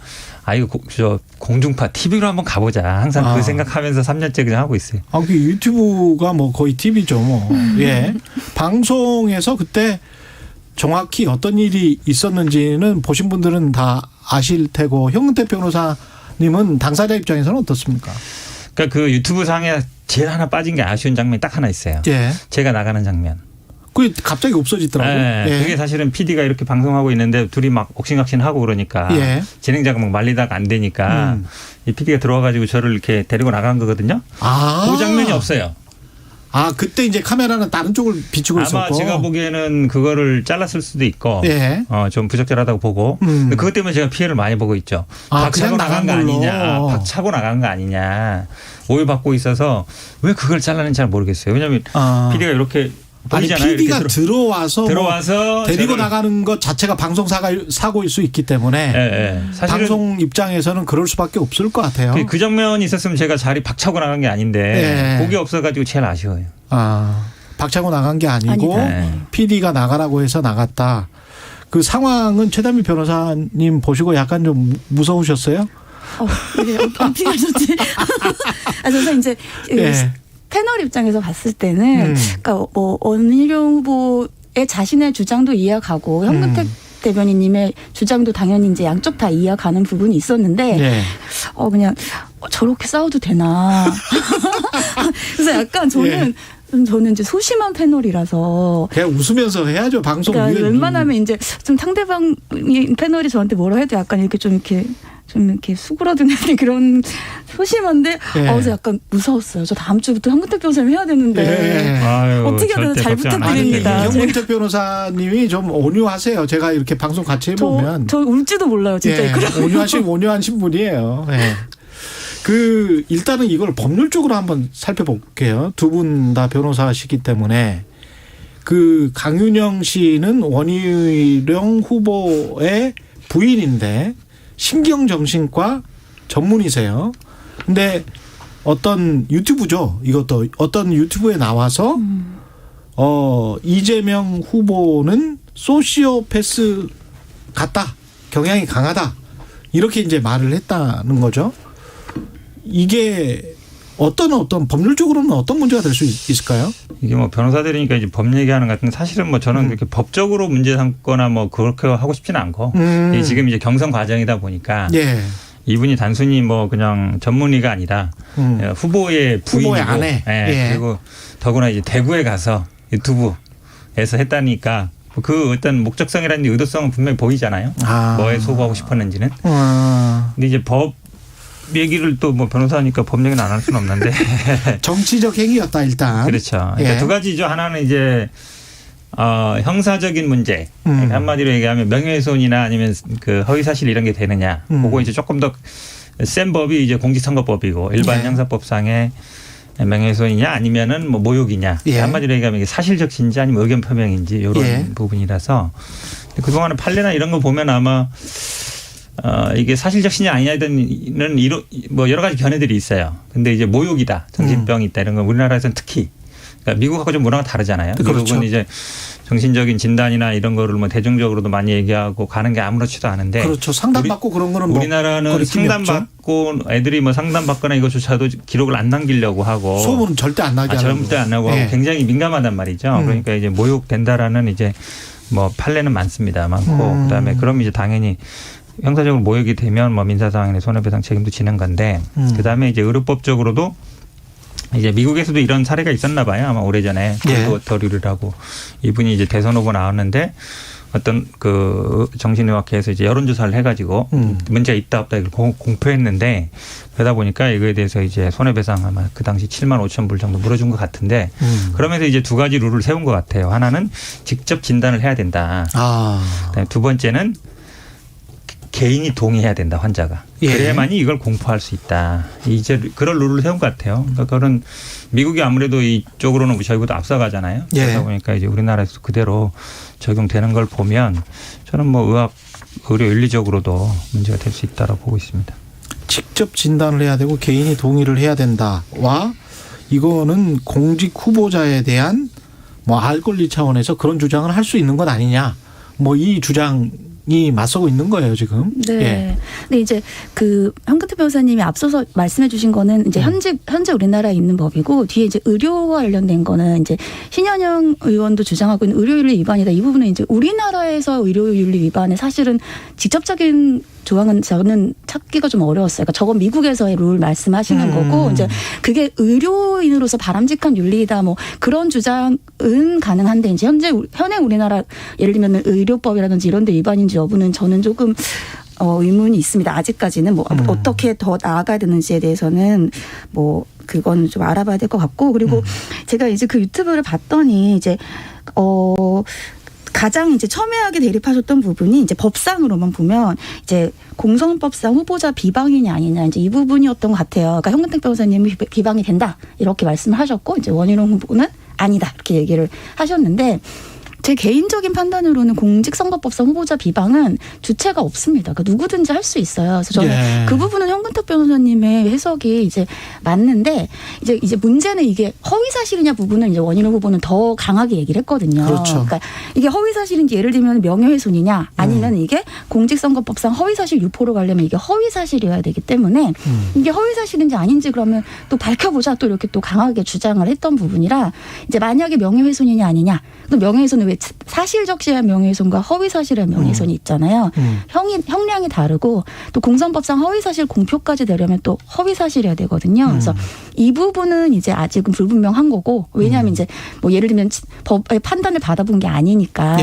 이거 공중파 TV로 한번 가보자. 항상 그 생각하면서 3년째 그냥 하고 있어요. 그 유튜브가 뭐 거의 TV죠, 뭐. 예. 방송에서 그때 정확히 어떤 일이 있었는지는 보신 분들은 다 아실 테고, 현근택 변호사님은 당사자 입장에서는 어떻습니까? 그러니까 그 유튜브 상에 제일 하나 빠진 게 아쉬운 장면이 딱 하나 있어요. 예. 제가 나가는 장면. 그게 갑자기 없어지더라고요. 네, 그게 사실은 PD가 이렇게 방송하고 있는데 둘이 막 옥신각신하고 그러니까 진행자가 막 말리다가 안 되니까 이 PD가 들어와가지고 저를 이렇게 데리고 나간 거거든요. 그 장면이 없어요. 그때 이제 카메라는 다른 쪽을 비추고 있었고. 아마 제가 보기에는 그거를 잘랐을 수도 있고 좀 부적절하다고 보고 근데 그것 때문에 제가 피해를 많이 보고 있죠. 박차고 나간 거 아니냐. 박차고 나간 거 아니냐. 오해받고 있어서 왜 그걸 잘라는지 잘 모르겠어요. 왜냐하면 PD가 이렇게 보이잖아요. PD가 들어와서 데리고 나가는 것 자체가 방송 사고일 수 있기 때문에 방송 입장에서는 그럴 수밖에 없을 것 같아요. 그 장면이 있었으면 제가 자리 박차고 나간 게 아닌데 그게 없어가지고 제일 아쉬워요. 박차고 나간 게 아니고 PD가 나가라고 해서 나갔다. 그 상황은 최단비 변호사님 보시고 약간 좀 무서우셨어요? 이게 어떻게 하셨지? 저는 이제 패널 입장에서 봤을 때는 그러니까 뭐 원희룡 후보의 자신의 주장도 이해가고 현근택 대변인님의 주장도 당연히 이제 양쪽 다 이해가는 부분이 있었는데 그냥 저렇게 싸워도 되나? 그래서 약간 저는 이제 소심한 패널이라서 그냥 웃으면서 해야죠 방송. 그러니까 웬만하면 이제 좀 상대방 패널이 저한테 뭐라 해도 약간 이렇게 좀 이렇게 수그러드는 그런 소심한데 그래서 약간 무서웠어요. 저 다음 주부터 현근택 변호사님 해야 되는데 어떻게 해야 되나 잘 부탁드립니다. 현근택 변호사님이 좀 온유하세요. 제가 이렇게 방송 같이 해보면 저 울지도 몰라요. 진짜. 온유하신 분이에요. 일단은 이걸 법률적으로 한번 살펴볼게요. 두 분 다 변호사시기 때문에 그 강윤영 씨는 원희룡 후보의 부인인데 신경정신과 전문의세요. 근데 어떤 유튜브죠. 이것도 어떤 유튜브에 나와서 이재명 후보는 소시오패스 같다. 경향이 강하다. 이렇게 이제 말을 했다는 거죠. 이게 어떤 법률적으로는 어떤 문제가 될 수 있을까요? 이게 뭐 변호사들이니까 이제 법 얘기하는 것 같은데 사실은 뭐 저는 그렇게 법적으로 문제 삼거나 뭐 그렇게 하고 싶지는 않고 지금 이제 경선 과정이다 보니까 예. 이분이 단순히 뭐 그냥 전문의가 아니라 후보의 부인이고 후보의 아내. 예. 그리고 더구나 이제 대구에 가서 유튜브에서 했다니까 그 어떤 목적성이라는 의도성은 분명히 보이잖아요. 뭐에 소구하고 싶었는지는. 근데 이제 법 얘기를 또 뭐 변호사니까 법 얘기는 안 할 수는 없는데. 정치적 행위였다 일단. 그렇죠. 그러니까 예. 두 가지죠. 하나는 이제 형사적인 문제. 그러니까 한마디로 얘기하면 명예훼손이나 아니면 그 허위사실 이런 게 되느냐. 그거 이제 조금 더 센 법이 이제 공직선거법이고 일반 형사법상의 명예훼손이냐 아니면은 뭐 모욕이냐. 예. 한마디로 얘기하면 이게 사실적 진지 아니면 의견 표명인지 이런 부분이라서 그동안의 판례나 이런 거 보면 아마 이게 사실적 신이 아니냐는 뭐 여러 가지 견해들이 있어요. 근데 이제 모욕이다, 정신병이 있다 이런 건 우리나라에서는 특히 그러니까 미국하고 좀 문화가 다르잖아요. 그렇죠. 미국은 이제 정신적인 진단이나 이런 거를 뭐 대중적으로도 많이 얘기하고 가는 게 아무렇지도 않은데. 그렇죠. 상담받고 그런 거는 우리나라는 상담받고 애들이 뭐 상담받거나 이것조차도 기록을 안 남기려고 하고. 소문은 절대 안 나게 하고. 절대 안 나고 하고 굉장히 민감하단 말이죠. 그러니까 이제 모욕된다라는 이제 뭐 판례는 많습니다. 많고 그다음에 그럼 이제 당연히 형사적으로 모욕이 되면 뭐 민사상의 손해배상 책임도 지는 건데 그다음에 이제 의료법적으로도 이제 미국에서도 이런 사례가 있었나 봐요. 아마 오래전에 워터류라고 이분이 이제 대선 후보 나왔는데 어떤 그 정신의학회에서 이제 여론조사를 해가지고 문제가 있다 없다 이걸 공표했는데 그러다 보니까 이거에 대해서 이제 손해배상 아마 그 당시 7만 5천 불 정도 물어준 것 같은데 그러면서 이제 두 가지 룰을 세운 것 같아요. 하나는 직접 진단을 해야 된다. 그다음에 두 번째는 개인이 동의해야 된다, 환자가. 그래야만이 이걸 공포할 수 있다. 이제 그런 룰을 세운 것 같아요. 그러니까 그런 미국이 아무래도 이쪽으로는 저희보다 앞서가잖아요. 그러다 보니까 이제 우리나라에서 그대로 적용되는 걸 보면 저는 뭐 의료 윤리적으로도 문제가 될 수 있다라고 보고 있습니다. 직접 진단을 해야 되고 개인이 동의를 해야 된다와 이거는 공직 후보자에 대한 뭐 알 권리 차원에서 그런 주장을 할 수 있는 것 아니냐. 뭐 이 주장이 맞서고 있는 거예요, 지금. 네. 예. 근데 이제 그 현근택 변호사님이 앞서서 말씀해 주신 거는 이제 현재 우리나라에 있는 법이고 뒤에 이제 의료와 관련된 거는 이제 신현영 의원도 주장하고 있는 의료윤리 위반이다. 이 부분은 이제 우리나라에서 의료윤리 위반에 사실은 직접적인 조항은 저는 찾기가 좀 어려웠어요. 그러니까 저건 미국에서의 룰 말씀하시는 거고 이제 그게 의료인으로서 바람직한 윤리다 뭐 그런 주장은 가능한데 이제 현행 우리나라 예를 들면 의료법이라든지 이런 데 위반인지 여부는 저는 조금 의문이 있습니다. 아직까지는 뭐 어떻게 더 나아가야 되는지에 대해서는 뭐 그건 좀 알아봐야 될 것 같고 그리고 제가 이제 그 유튜브를 봤더니 이제 가장 이제 첨예하게 대립하셨던 부분이 이제 법상으로만 보면 이제 공선법상 후보자 비방이냐 아니냐 이제 이 부분이었던 것 같아요. 그러니까 현근택 변호사님이 비방이 된다 이렇게 말씀을 하셨고 이제 원희룡 후보는 아니다 이렇게 얘기를 하셨는데 제 개인적인 판단으로는 공직선거법상 후보자 비방은 주체가 없습니다. 그러니까 누구든지 할 수 있어요. 그래서 저는 그 부분은 현근택 변호사님의 해석이 이제 맞는데 이제 문제는 이게 허위 사실이냐 부분은 이제 원희룡 후보는 더 강하게 얘기를 했거든요. 그렇죠. 그러니까 이게 허위 사실인지 예를 들면 명예훼손이냐 아니면 이게 공직선거법상 허위 사실 유포로 가려면 이게 허위 사실이어야 되기 때문에 이게 허위 사실인지 아닌지 그러면 또 밝혀보자 또 이렇게 또 강하게 주장을 했던 부분이라 이제 만약에 명예훼손이냐 아니냐 또 명예훼손은 왜 사실적시한 명예훼손과 허위사실의 명예훼손이 있잖아요. 형량이 다르고 또 공선법상 허위사실 공표까지 되려면 또 허위사실이어야 되거든요. 그래서 이 부분은 이제 아직은 불분명한 거고 왜냐하면 이제 뭐 예를 들면 법의 판단을 받아본 게 아니니까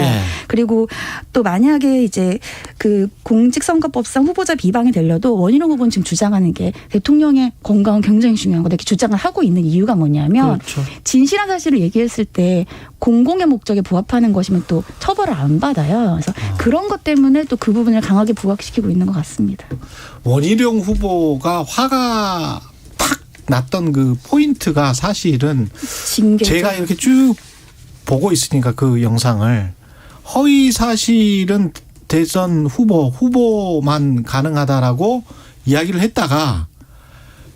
그리고 또 만약에 이제 그 공직선거법상 후보자 비방이 되려도 원희룡 후보는 지금 주장하는 게 대통령의 건강은 굉장히 중요한 거다 이렇게 주장을 하고 있는 이유가 뭐냐면 진실한 사실을 얘기했을 때 공공의 목적에 부합하는 것이면 또 처벌을 안 받아요. 그래서 그런 것 때문에 또 그 부분을 강하게 부각시키고 있는 것 같습니다. 원희룡 후보가 화가 탁 났던 그 포인트가 사실은 징계죠. 제가 이렇게 쭉 보고 있으니까 그 영상을 허위 사실은 대선 후보만 가능하다라고 이야기를 했다가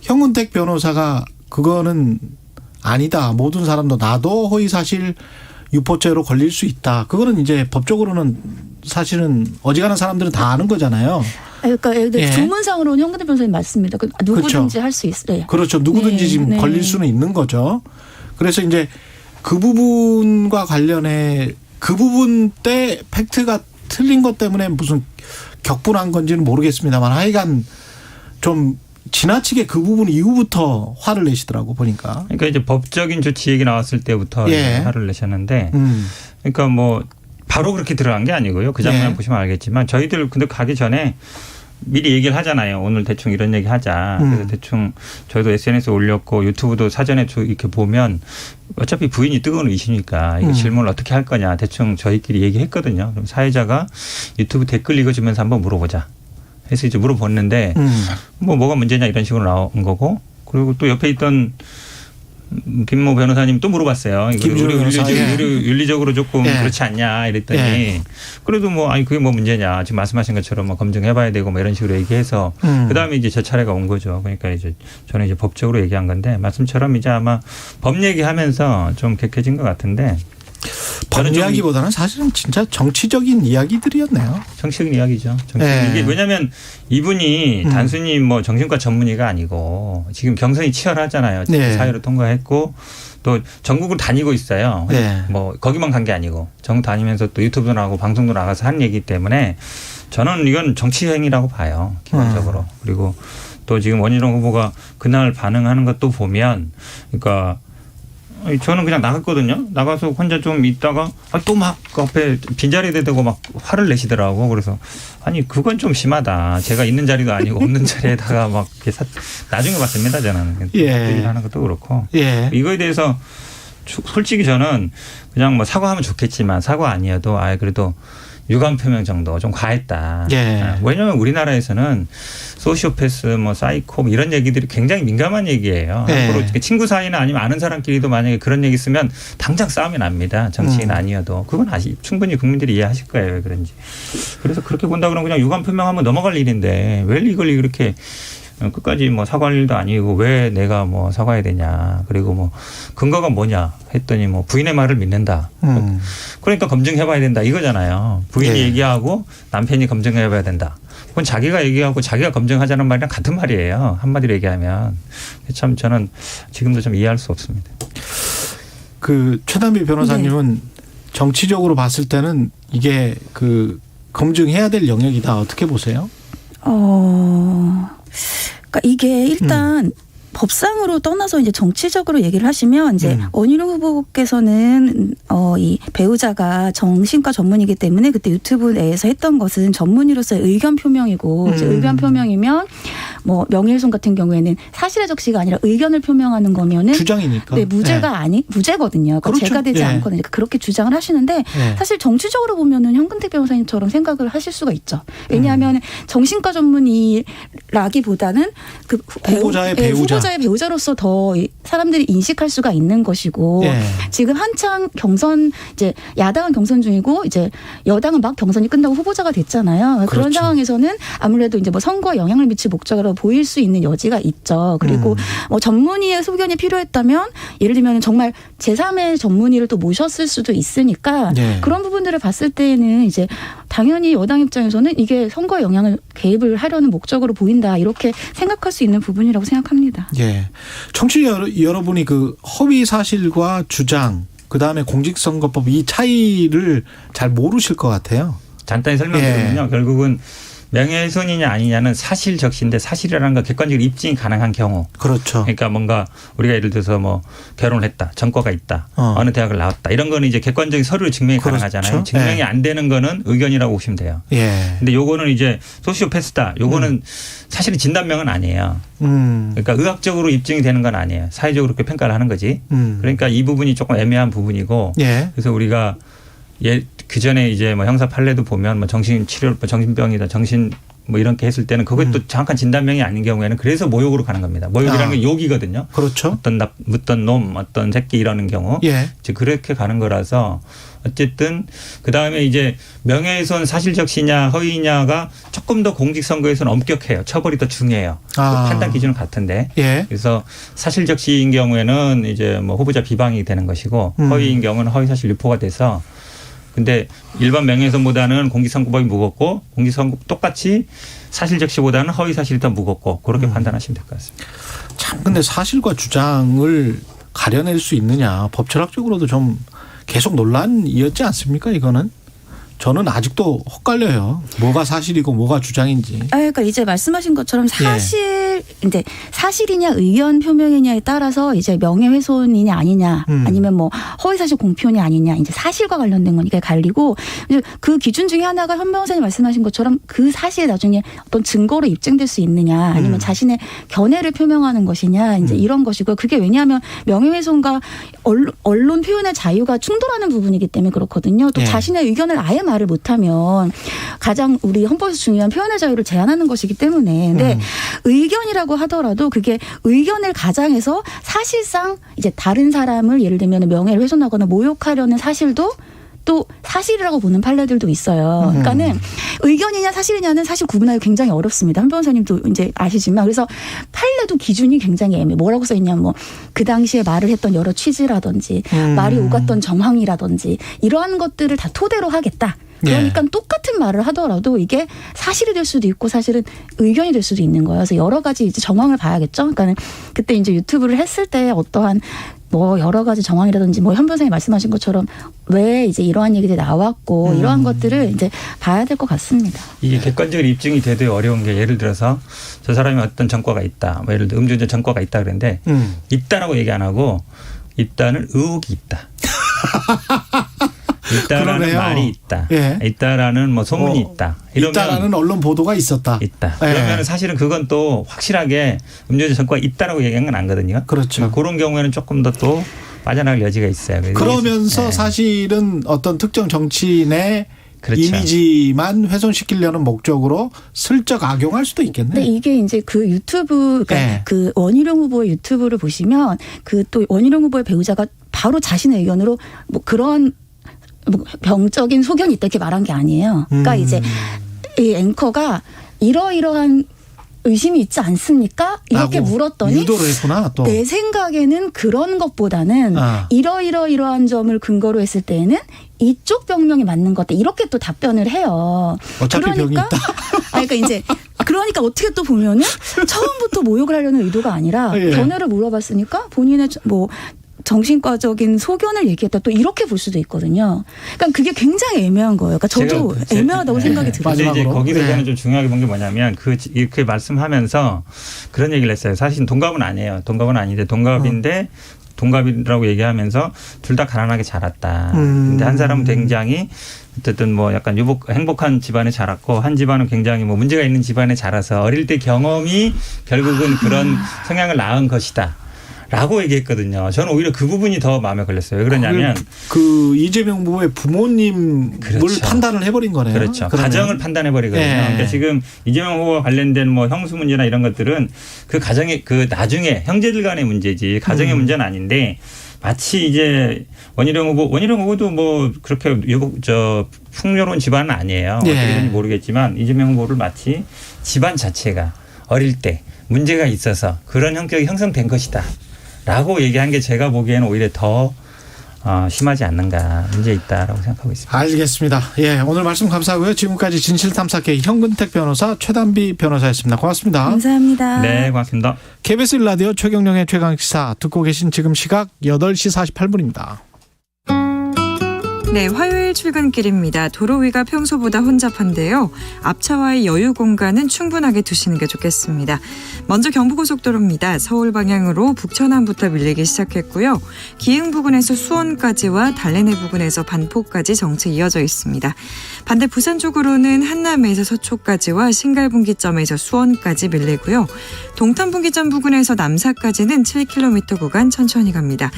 형은택 변호사가 그거는 아니다. 모든 사람도 나도 허위 사실 유포죄로 걸릴 수 있다. 그거는 이제 법적으로는 사실은 어지간한 사람들은 다 아는 거잖아요. 그러니까 조문상으로는 형근택 변호사님 맞습니다. 누구든지 그렇죠. 할 수 있어요. 그렇죠. 누구든지 지금 걸릴 수는 있는 거죠. 그래서 이제 그 부분과 관련해 그 부분 때 팩트가 틀린 것 때문에 무슨 격분한 건지는 모르겠습니다만 하여간 좀 지나치게 그 부분 이후부터 화를 내시더라고 보니까. 그러니까 이제 법적인 조치 얘기 나왔을 때부터 화를 내셨는데 그러니까 뭐 바로 그렇게 들어간 게 아니고요. 그 장면 보시면 알겠지만 저희들 근데 가기 전에 미리 얘기를 하잖아요. 오늘 대충 이런 얘기 하자. 그래서 대충 저희도 SNS에 올렸고 유튜브도 사전에 이렇게 보면 어차피 부인이 뜨거운 이시니까 이거 질문을 어떻게 할 거냐. 대충 저희끼리 얘기했거든요. 그럼 사회자가 유튜브 댓글 읽어주면서 한번 물어보자. 해서 이제 물어봤는데 뭐가 문제냐 이런 식으로 나온 거고 그리고 또 옆에 있던 김모 변호사님 또 물어봤어요. 윤리적으로 조금 그렇지 않냐 이랬더니 그래도 뭐 아니 그게 뭐 문제냐 지금 말씀하신 것처럼 뭐 검증해봐야 되고 뭐 이런 식으로 얘기해서 그 다음에 이제 저 차례가 온 거죠. 그러니까 이제 저는 이제 법적으로 얘기한 건데 말씀처럼 이제 아마 법 얘기하면서 좀 객해진 것 같은데. 법 이야기보다는 사실은 진짜 정치적인 이야기들이었네요. 정치적인 이야기죠. 이게 왜냐하면 이분이 단순히 뭐 정신과 전문의가 아니고 지금 경선이 치열하잖아요. 사회로 통과했고 또 전국을 다니고 있어요. 뭐 거기만 간 게 아니고 전국 다니면서 또 유튜브도 나가고 방송도 나가서 한 얘기 때문에 저는 이건 정치 행위라고 봐요. 기본적으로. 그리고 또 지금 원희룡 후보가 그날 반응하는 것도 보면 그러니까 저는 그냥 나갔거든요. 나가서 혼자 좀 있다가 또 막 그 앞에 빈자리에 대고 막 화를 내시더라고. 그래서 아니 그건 좀 심하다. 제가 있는 자리도 아니고 없는 자리에다가 막 이렇게 나중에 봤습니다. 저는 얘기를 하는 것도 그렇고 이거에 대해서 솔직히 저는 그냥 뭐 사과하면 좋겠지만 사과 아니어도 그래도 유감 표명 정도 좀 과했다. 왜냐하면 우리나라에서는 소시오패스, 뭐 사이코 이런 얘기들이 굉장히 민감한 얘기예요. 앞으로 친구 사이나 아니면 아는 사람끼리도 만약에 그런 얘기 쓰면 당장 싸움이 납니다. 정치인 아니어도. 그건 충분히 국민들이 이해하실 거예요. 왜 그런지. 그래서 그렇게 본다 그러면 그냥 유감 표명하면 넘어갈 일인데 왜 이걸 이렇게 끝까지 뭐 사과할 일도 아니고 왜 내가 뭐 사과해야 되냐. 그리고 뭐 근거가 뭐냐 했더니 뭐 부인의 말을 믿는다. 그러니까 검증해봐야 된다 이거잖아요. 부인이 얘기하고 남편이 검증해봐야 된다. 그건 자기가 얘기하고 자기가 검증하자는 말이랑 같은 말이에요. 한마디로 얘기하면. 참 저는 지금도 좀 이해할 수 없습니다. 그 최단비 변호사님은 정치적으로 봤을 때는 이게 그 검증해야 될 영역이다. 어떻게 보세요? 그러니까 이게 일단 법상으로 떠나서 이제 정치적으로 얘기를 하시면 이제 원희룡 후보께서는 이 배우자가 정신과 전문이기 때문에 그때 유튜브 내에서 했던 것은 전문의로서의 의견 표명이고 이제 의견 표명이면 뭐 명예훼손 같은 경우에는 사실의 적시가 아니라 의견을 표명하는 거면은 주장이니까 무죄가 무죄거든요. 그러니까 그렇죠. 죄가 되지 않거든요. 그러니까 그렇게 주장을 하시는데 사실 정치적으로 보면은 형근택 변호사님처럼 생각을 하실 수가 있죠. 왜냐하면 정신과 전문의라기보다는 그 후보자의 배우자. 후보자의 배우자로서 더 사람들이 인식할 수가 있는 것이고 지금 한창 경선 이제 야당은 경선 중이고 이제 여당은 막 경선이 끝나고 후보자가 됐잖아요. 그렇죠. 그런 상황에서는 아무래도 이제 뭐 선거에 영향을 미칠 목적으로 보일 수 있는 여지가 있죠. 그리고 뭐 전문의의 소견이 필요했다면 예를 들면 정말 제3의 전문의를 또 모셨을 수도 있으니까 그런 부분들을 봤을 때는 이제 당연히 여당 입장에서는 이게 선거에 영향을 개입을 하려는 목적으로 보인다 이렇게 생각할 수 있는 부분이라고 생각합니다. 청취자 여러분이 그 허위 사실과 주장 그다음에 공직선거법 이 차이를 잘 모르실 것 같아요. 간단히 설명드리면요. 결국은 명예훼손이냐 아니냐는 사실 적시인데 사실이라는 건 객관적으로 입증이 가능한 경우. 그렇죠. 그러니까 뭔가 우리가 예를 들어서 뭐 결혼을 했다. 전과가 있다. 어느 대학을 나왔다. 이런 거는 이제 객관적인 서류로 증명이 가능하잖아요. 증명이 안 되는 거는 의견이라고 보시면 돼요. 근데 요거는 이제 소시오패스다. 요거는 사실은 진단명은 아니에요. 그러니까 의학적으로 입증이 되는 건 아니에요. 사회적으로 그렇게 평가를 하는 거지. 그러니까 이 부분이 조금 애매한 부분이고 그래서 우리가 그 전에 이제 뭐 형사 판례도 보면 뭐 정신치료, 정신병이다, 정신 뭐 이렇게 했을 때는 그게 또 정확한 진단명이 아닌 경우에는 그래서 모욕으로 가는 겁니다. 모욕이라는 건 욕이거든요. 그렇죠. 어떤 놈, 어떤 새끼 이러는 경우. 예. 이제 그렇게 가는 거라서 어쨌든 그다음에 이제 명예훼손 사실적시냐 허위냐가 조금 더 공직선거에서는 엄격해요. 처벌이 더 중요해요. 판단 기준은 같은데. 예. 그래서 사실적시인 경우에는 이제 뭐 후보자 비방이 되는 것이고 허위인 경우는 허위사실 유포가 돼서 근데 일반 명예훼손보다는 공직선거법이 무겁고 공직선거 똑같이 사실적시보다는 허위사실이 더 무겁고 그렇게 판단하시면 될 것 같습니다. 참 근데 사실과 주장을 가려낼 수 있느냐 법철학적으로도 좀 계속 논란이었지 않습니까 이거는? 저는 아직도 헛갈려요. 뭐가 사실이고 뭐가 주장인지. 그러니까 이제 말씀하신 것처럼 이제 사실이냐 의견 표명이냐에 따라서 이제 명예훼손이냐 아니냐 아니면 뭐 허위사실 공표냐 아니냐 이제 사실과 관련된 거니까 갈리고 이제 그 기준 중에 하나가 현 변호사님 말씀하신 것처럼 그 사실이 나중에 어떤 증거로 입증될 수 있느냐 아니면 자신의 견해를 표명하는 것이냐 이제 이런 것이고요. 그게 왜냐하면 명예훼손과 언론 표현의 자유가 충돌하는 부분이기 때문에 그렇거든요. 또 자신의 의견을 아예 말을 못하면 가장 우리 헌법에서 중요한 표현의 자유를 제한하는 것이기 때문에 근데 의견이라고 하더라도 그게 의견을 가장해서 사실상 이제 다른 사람을 예를 들면 명예를 훼손하거나 모욕하려는 사실도 또 사실이라고 보는 판례들도 있어요. 그러니까는 의견이냐 사실이냐는 사실 구분하기 굉장히 어렵습니다. 한 변호사님도 이제 아시지만 그래서 판례도 기준이 굉장히 애매해요. 뭐라고 써 있냐면 뭐 그 당시에 말을 했던 여러 취지라든지 말이 오갔던 정황이라든지 이러한 것들을 다 토대로 하겠다. 그러니까 똑같은 말을 하더라도 이게 사실이 될 수도 있고 사실은 의견이 될 수도 있는 거예요. 그래서 여러 가지 이제 정황을 봐야겠죠. 그러니까 그때 이제 유튜브를 했을 때 어떠한 뭐 여러 가지 정황이라든지 뭐 현 변호사님 말씀하신 것처럼 왜 이제 이러한 얘기들이 나왔고 이러한 것들을 이제 봐야 될 것 같습니다. 이게 객관적으로 입증이 돼도 어려운 게 예를 들어서 저 사람이 어떤 전과가 있다. 뭐 예를 들어 음주운전 전과가 있다 그랬는데 있다라고 얘기 안 하고 있다는 의혹이 있다. 있다라는 그러네요. 말이 있다. 예. 있다라는 뭐 소문이 있다. 이러면 있다라는 언론 보도가 있다. 그러면 사실은 그건 또 확실하게 음주운전 전과가 있다라고 얘기한 건 아니거든요. 그렇죠. 그런 경우에는 조금 더 또 빠져나갈 여지가 있어요. 그러면서 사실은 어떤 특정 정치인의 그렇죠. 이미지만 훼손시키려는 목적으로 슬쩍 악용할 수도 있겠네. 근데 이게 이제 그 유튜브, 그러니까 그 원희룡 후보의 유튜브를 보시면 그 또 원희룡 후보의 배우자가 바로 자신의 의견으로 뭐 그런 뭐 병적인 소견이 있다 이렇게 말한 게 아니에요. 그러니까 이제 이 앵커가 이러이러한 의심이 있지 않습니까? 이렇게 물었더니 유도를 했구나, 또. 내 생각에는 그런 것보다는 이러이러이러한 점을 근거로 했을 때에는 이쪽 병명이 맞는 것 같다. 이렇게 또 답변을 해요. 어차피 병이 있다. 그러니까 이제 그러니까 어떻게 또 보면은 처음부터 모욕을 하려는 의도가 아니라 견해를 물어봤으니까 본인의 뭐 정신과적인 소견을 얘기했다 또 이렇게 볼 수도 있거든요. 그러니까 그게 굉장히 애매한 거예요. 그러니까 저도 애매하다고 생각이 들어요. 근데 이제 거기서 저는 좀 중요하게 본 게 뭐냐면 이렇게 말씀하면서 그런 얘기를 했어요. 사실 동갑은 아니에요. 동갑은 아닌데 동갑인데 동갑이라고 얘기하면서 둘 다 가난하게 자랐다. 근데 한 사람은 굉장히 어쨌든 뭐 약간 행복한 집안에 자랐고 한 집안은 굉장히 뭐 문제가 있는 집안에 자라서 어릴 때 경험이 결국은 그런 성향을 낳은 것이다. 라고 얘기했거든요. 저는 오히려 그 부분이 더 마음에 걸렸어요. 왜 그러냐면 그 이재명 후보의 부모님을 판단을 해버린 거네요. 그렇죠. 그러면. 가정을 판단해버리거든요. 그러니까 지금 이재명 후보와 관련된 뭐 형수 문제나 이런 것들은 그 가정의 그 나중에 형제들 간의 문제지 가정의 문제는 아닌데 마치 이제 원희룡 후보도 뭐 그렇게 풍요로운 집안은 아니에요. 어떻게 되는지 모르겠지만 이재명 후보를 마치 집안 자체가 어릴 때 문제가 있어서 그런 형격이 형성된 것이다. 라고 얘기한 게 제가 보기에는 오히려 더 심하지 않는가 문제 있다라고 생각하고 있습니다. 알겠습니다. 예, 오늘 말씀 감사하고요. 지금까지 진실탐사K 현근택 변호사 최단비 변호사였습니다. 고맙습니다. 감사합니다. 네, 고맙습니다. KBS 1라디오 최경영의 최강시사 듣고 계신 지금 시각 8시 48분입니다. 네, 화요일 출근길입니다. 도로 위가 평소보다 혼잡한데요. 앞차와의 여유 공간은 충분하게 두시는 게 좋겠습니다. 먼저 경부고속도로입니다. 서울 방향으로 북천안부터 밀리기 시작했고요. 기흥 부근에서 수원까지와 달래내 부근에서 반포까지 정체 이어져 있습니다. 반대 부산 쪽으로는 한남에서 서초까지와 신갈분기점에서 수원까지 밀리고요. 동탄분기점 부근에서 남사까지는 7km 구간 천천히 갑니다.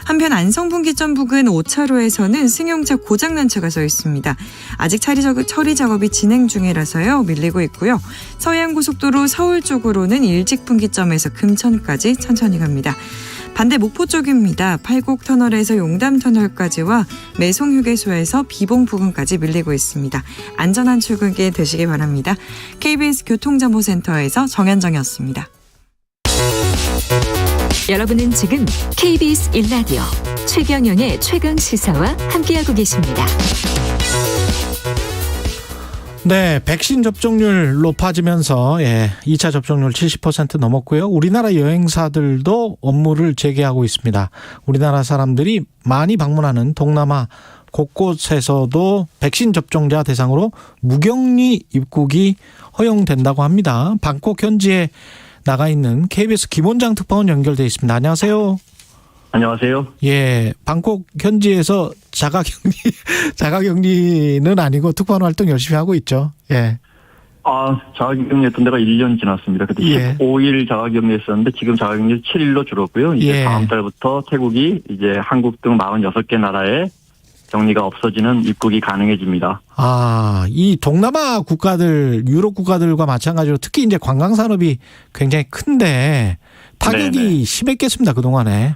한편 안성분기점 부근 5차로에서는 승용차 고장난 차가 서 있습니다. 아직 처리 작업이 진행 중이라서요. 밀리고 있고요. 서해안고속도로 서울 쪽으로는 일직분기점에서 금천까지 천천히 갑니다. 반대 목포 쪽입니다. 팔곡터널에서 용담터널까지와 매송휴게소에서 비봉 부근까지 밀리고 있습니다. 안전한 출근길 되시기 바랍니다. KBS 교통정보센터에서 정현정이었습니다. 여러분은 지금 KBS 1라디오 최경영의 최강시사와 함께하고 계십니다. 네, 백신 접종률 높아지면서 2차 접종률 70% 넘었고요. 우리나라 여행사들도 업무를 재개하고 있습니다. 우리나라 사람들이 많이 방문하는 동남아 곳곳에서도 백신 접종자 대상으로 무격리 입국이 허용된다고 합니다. 방콕 현지에 나가 있는 KBS 김원장 특파원 연결돼 있습니다. 안녕하세요. 안녕하세요. 예, 방콕 현지에서 자가격리는 아니고 특파원 활동 열심히 하고 있죠. 예. 자가격리했던 데가 1년 지났습니다. 그때 15일 자가격리했었는데 지금 자가격리 7일로 줄었고요. 이제 다음 달부터 태국이 이제 한국 등 46개 나라에 격리가 없어지는 입국이 가능해집니다. 이 동남아 국가들, 유럽 국가들과 마찬가지로 특히 이제 관광 산업이 굉장히 큰데 타격이 심했겠습니다. 그동안에.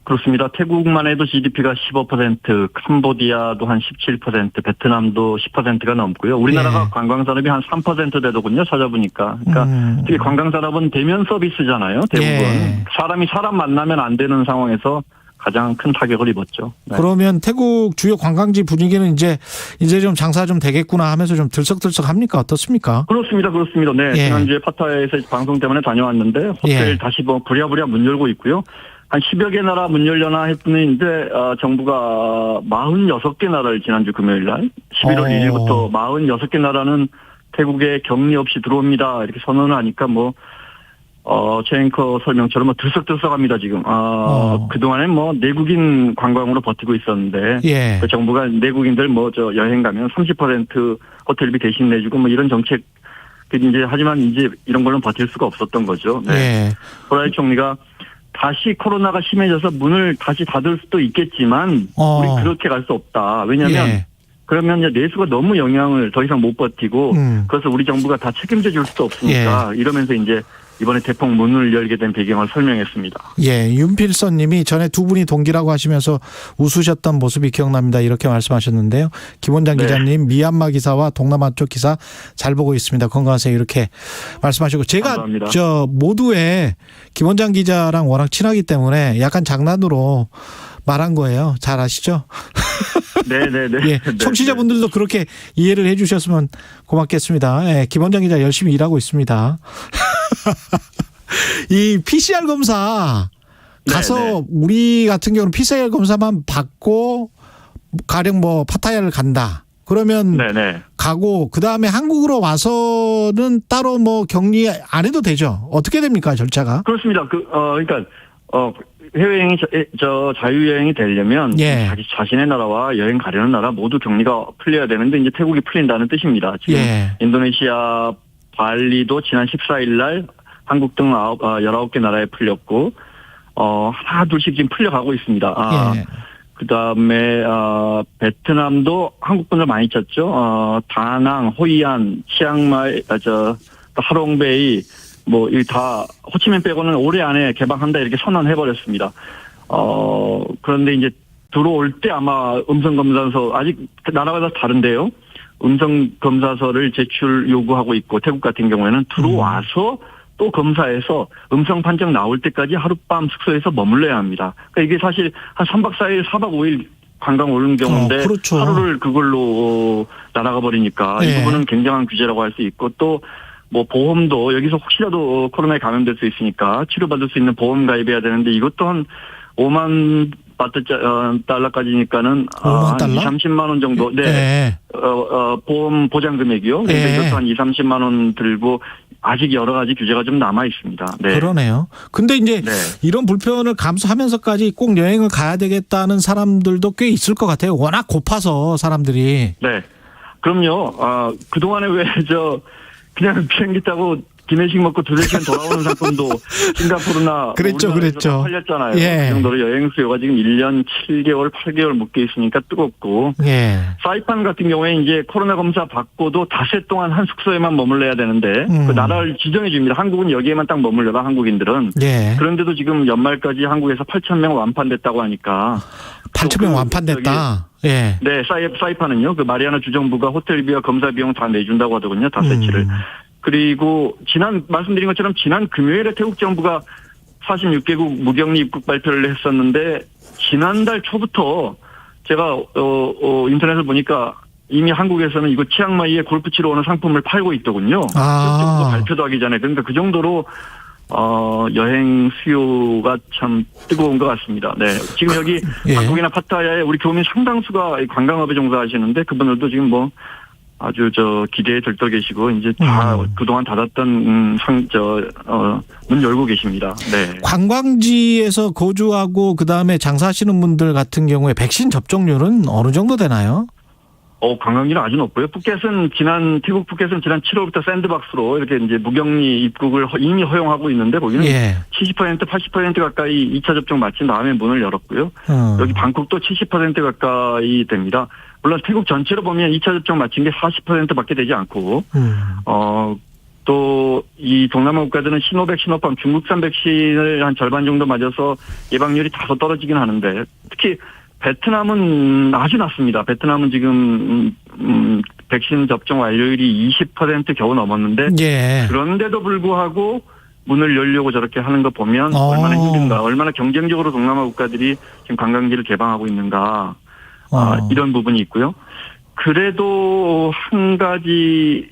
그렇습니다. 태국만 해도 GDP가 15%, 캄보디아도 한 17%, 베트남도 10%가 넘고요. 우리나라가 관광산업이 한 3% 되더군요. 찾아보니까. 그러니까 특히 관광산업은 대면 서비스잖아요. 대부분. 사람이 사람 만나면 안 되는 상황에서 가장 큰 타격을 입었죠. 네. 그러면 태국 주요 관광지 분위기는 이제 좀 장사 좀 되겠구나 하면서 좀 들썩들썩합니까? 어떻습니까? 그렇습니다. 네. 지난주에 파타야에서 방송 때문에 다녀왔는데 호텔 다시 부랴부랴 문 열고 있고요. 한 10여 개 나라 문 열려나 했는데 정부가 46개 나라를 지난주 금요일 날 11월 1일부터 46개 나라는 태국에 격리 없이 들어옵니다. 이렇게 선언을 하니까 최 앵커 설명처럼 들썩들썩합니다 지금. 그동안에 내국인 관광으로 버티고 있었는데 그 정부가 내국인들 여행 가면 30% 호텔비 대신 내주고 이런 정책 하지만 이제 이런 걸로 버틸 수가 없었던 거죠. 네. 보라이 총리가 다시 코로나가 심해져서 문을 다시 닫을 수도 있겠지만 우리 그렇게 갈 수 없다. 왜냐하면 그러면 이제 내수가 너무 영향을 더 이상 못 버티고 그래서 우리 정부가 다 책임져 줄 수도 없으니까 이러면서 이제 이번에 대폭 문을 열게 된 배경을 설명했습니다. 윤필선 님이 전에 두 분이 동기라고 하시면서 웃으셨던 모습이 기억납니다. 이렇게 말씀하셨는데요. 김원장 기자님, 미얀마 기사와 동남아 쪽 기사 잘 보고 있습니다. 건강하세요. 이렇게 말씀하시고 제가 감사합니다. 모두에 김원장 기자랑 워낙 친하기 때문에 약간 장난으로 말한 거예요. 잘 아시죠? 네네네. 청취자분들도 그렇게 이해를 해 주셨으면 고맙겠습니다. 김원장 기자 열심히 일하고 있습니다. 이 PCR 검사 가서 우리 같은 경우는 PCR 검사만 받고 가령 파타야를 간다. 그러면 가고 그다음에 한국으로 와서는 따로 격리 안 해도 되죠. 어떻게 됩니까, 절차가? 그렇습니다. 그러니까 해외여행이 자유여행이 되려면 자신의 나라와 여행 가려는 나라 모두 격리가 풀려야 되는데 이제 태국이 풀린다는 뜻입니다. 지금 인도네시아 발리도 지난 14일 날 한국 등 19개 나라에 풀렸고 하나 둘씩 지금 풀려가고 있습니다. 그다음에 베트남도 한국 분들 많이 찾죠. 다낭, 호이안, 치앙마이, 하롱베이 이 다 호치민 빼고는 올해 안에 개방한다 이렇게 선언해버렸습니다. 그런데 이제 들어올 때 아마 음성검사서 아직 나라마다 다른데요. 음성검사서를 제출 요구하고 있고 태국 같은 경우에는 들어와서 또 검사해서 음성 판정 나올 때까지 하룻밤 숙소에서 머물러야 합니다. 그러니까 이게 사실 한 3박 4일, 4박 5일 관광 오는 경우인데 하루를 그걸로 날아가 버리니까 이 부분은 굉장한 규제라고 할 수 있고 또 보험도 여기서 혹시라도 코로나에 감염될 수 있으니까 치료받을 수 있는 보험 가입해야 되는데 이것도 한 5만 바트 달러까지니까는 한 2, 30만 원 정도. 보험 보장 금액이요. 그런데 이것도 한 2, 30만 원 들고 아직 여러 가지 규제가 좀 남아 있습니다. 그러네요. 근데 이제 이런 불편을 감수하면서까지 꼭 여행을 가야 되겠다는 사람들도 꽤 있을 것 같아요. 워낙 고파서 사람들이. 그럼요. 그동안에 그냥 비행기 타고 기내식 먹고 두세 시간 돌아오는 상품도 싱가포르나 그랬죠. 팔렸잖아요. 예. 그 정도로 여행 수요가 지금 1년 7개월, 8개월 묶여 있으니까 뜨겁고. 예. 사이판 같은 경우에 이제 코로나 검사 받고도 닷새 동안 한 숙소에만 머물러야 되는데 그 나라를 지정해 줍니다. 한국은 여기에만 딱 머물러라 한국인들은. 예. 그런데도 지금 연말까지 한국에서 8,000명 완판됐다고 하니까. 8,000명 완판됐다. 예. 네, 사이판은요. 그 마리아나 주정부가 호텔비와 검사 비용 다 내준다고 하더군요. 닷새치를. 그리고 말씀드린 것처럼 지난 금요일에 태국 정부가 46개국 무격리 입국 발표를 했었는데 지난달 초부터 제가 인터넷을 보니까 이미 한국에서는 이거 치앙마이에 골프 치러 오는 상품을 팔고 있더군요. 발표도 하기 전에. 그러니까 그 정도로 여행 수요가 참 뜨거운 것 같습니다. 네. 지금 여기 방콕이나 파타야에 우리 교민 상당수가 관광업에 종사하시는데 그분들도 지금 뭐 아주 기대에 들떠 계시고 이제 다 그동안 닫았던 문 열고 계십니다. 네. 관광지에서 거주하고 그다음에 장사하시는 분들 같은 경우에 백신 접종률은 어느 정도 되나요? 관광지는 아주 높고요. 태국 푸켓은 지난 7월부터 샌드박스로 이렇게 이제 무격리 입국을 이미 허용하고 있는데 거기는 70%, 80% 가까이 2차 접종 마친 다음에 문을 열었고요. 여기 방콕도 70% 가까이 됩니다. 물론 태국 전체로 보면 2차 접종 마친 게 40%밖에 되지 않고, 또 이 동남아 국가들은 시노백, 시노팜, 중국산 백신을 한 절반 정도 맞아서 예방률이 다소 떨어지긴 하는데 특히 베트남은 아주 낮습니다. 베트남은 지금 백신 접종 완료율이 20% 겨우 넘었는데 그런데도 불구하고 문을 열려고 저렇게 하는 거 보면 얼마나 힘든가, 얼마나 경쟁적으로 동남아 국가들이 지금 관광지를 개방하고 있는가 이런 부분이 있고요. 그래도 한 가지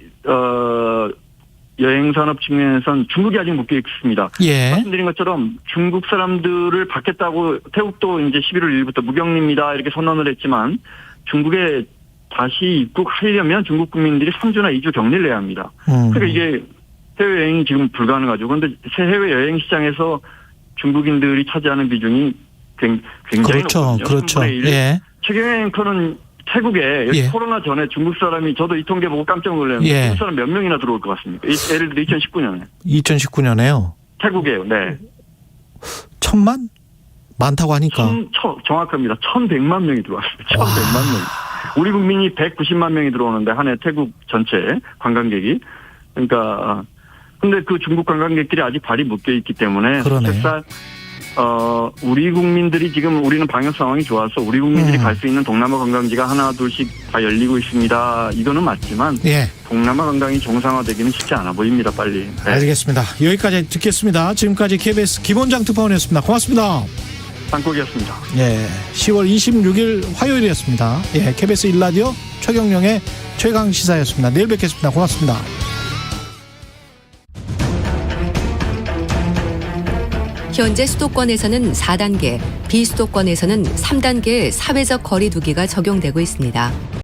여행 산업 측면에선 중국이 아직 묶여 있습니다. 말씀드린 것처럼 중국 사람들을 받겠다고 태국도 이제 11월 1일부터 무격리입니다 이렇게 선언을 했지만 중국에 다시 입국하려면 중국 국민들이 3주나 2주 격리를 내야 합니다. 그러니까 이게 해외여행이 지금 불가능하죠. 그런데 해외여행 시장에서 중국인들이 차지하는 비중이 굉장히 높거든요. 그렇죠. 최경영 앵커는 태국에 코로나 전에 중국 사람이 저도 이 통계 보고 깜짝 놀랐는데 중국 사람 몇 명이나 들어올 것 같습니까? 예를 들어 2019년에. 2019년에요? 태국에요. 네. 1,000만? 많다고 하니까. 정확합니다. 1,100만 명이 들어왔습니다. 1,100만 명. 우리 국민이 190만 명이 들어오는데 한 해 태국 전체 관광객이. 그러니까 근데 그 중국 관광객들이 아직 발이 묶여 있기 때문에 사실상 우리 국민들이 지금 우리는 방역 상황이 좋아서 우리 국민들이 갈 수 있는 동남아 관광지가 하나 둘씩 다 열리고 있습니다. 이거는 맞지만 동남아 관광이 정상화되기는 쉽지 않아 보입니다. 빨리. 네. 알겠습니다. 여기까지 듣겠습니다. 지금까지 KBS 김원장 특파원이었습니다. 고맙습니다. 방콕이었습니다. 10월 26일 화요일이었습니다. KBS 1라디오 최경영의 최강시사였습니다. 내일 뵙겠습니다. 고맙습니다. 현재 수도권에서는 4단계, 비수도권에서는 3단계의 사회적 거리 두기가 적용되고 있습니다.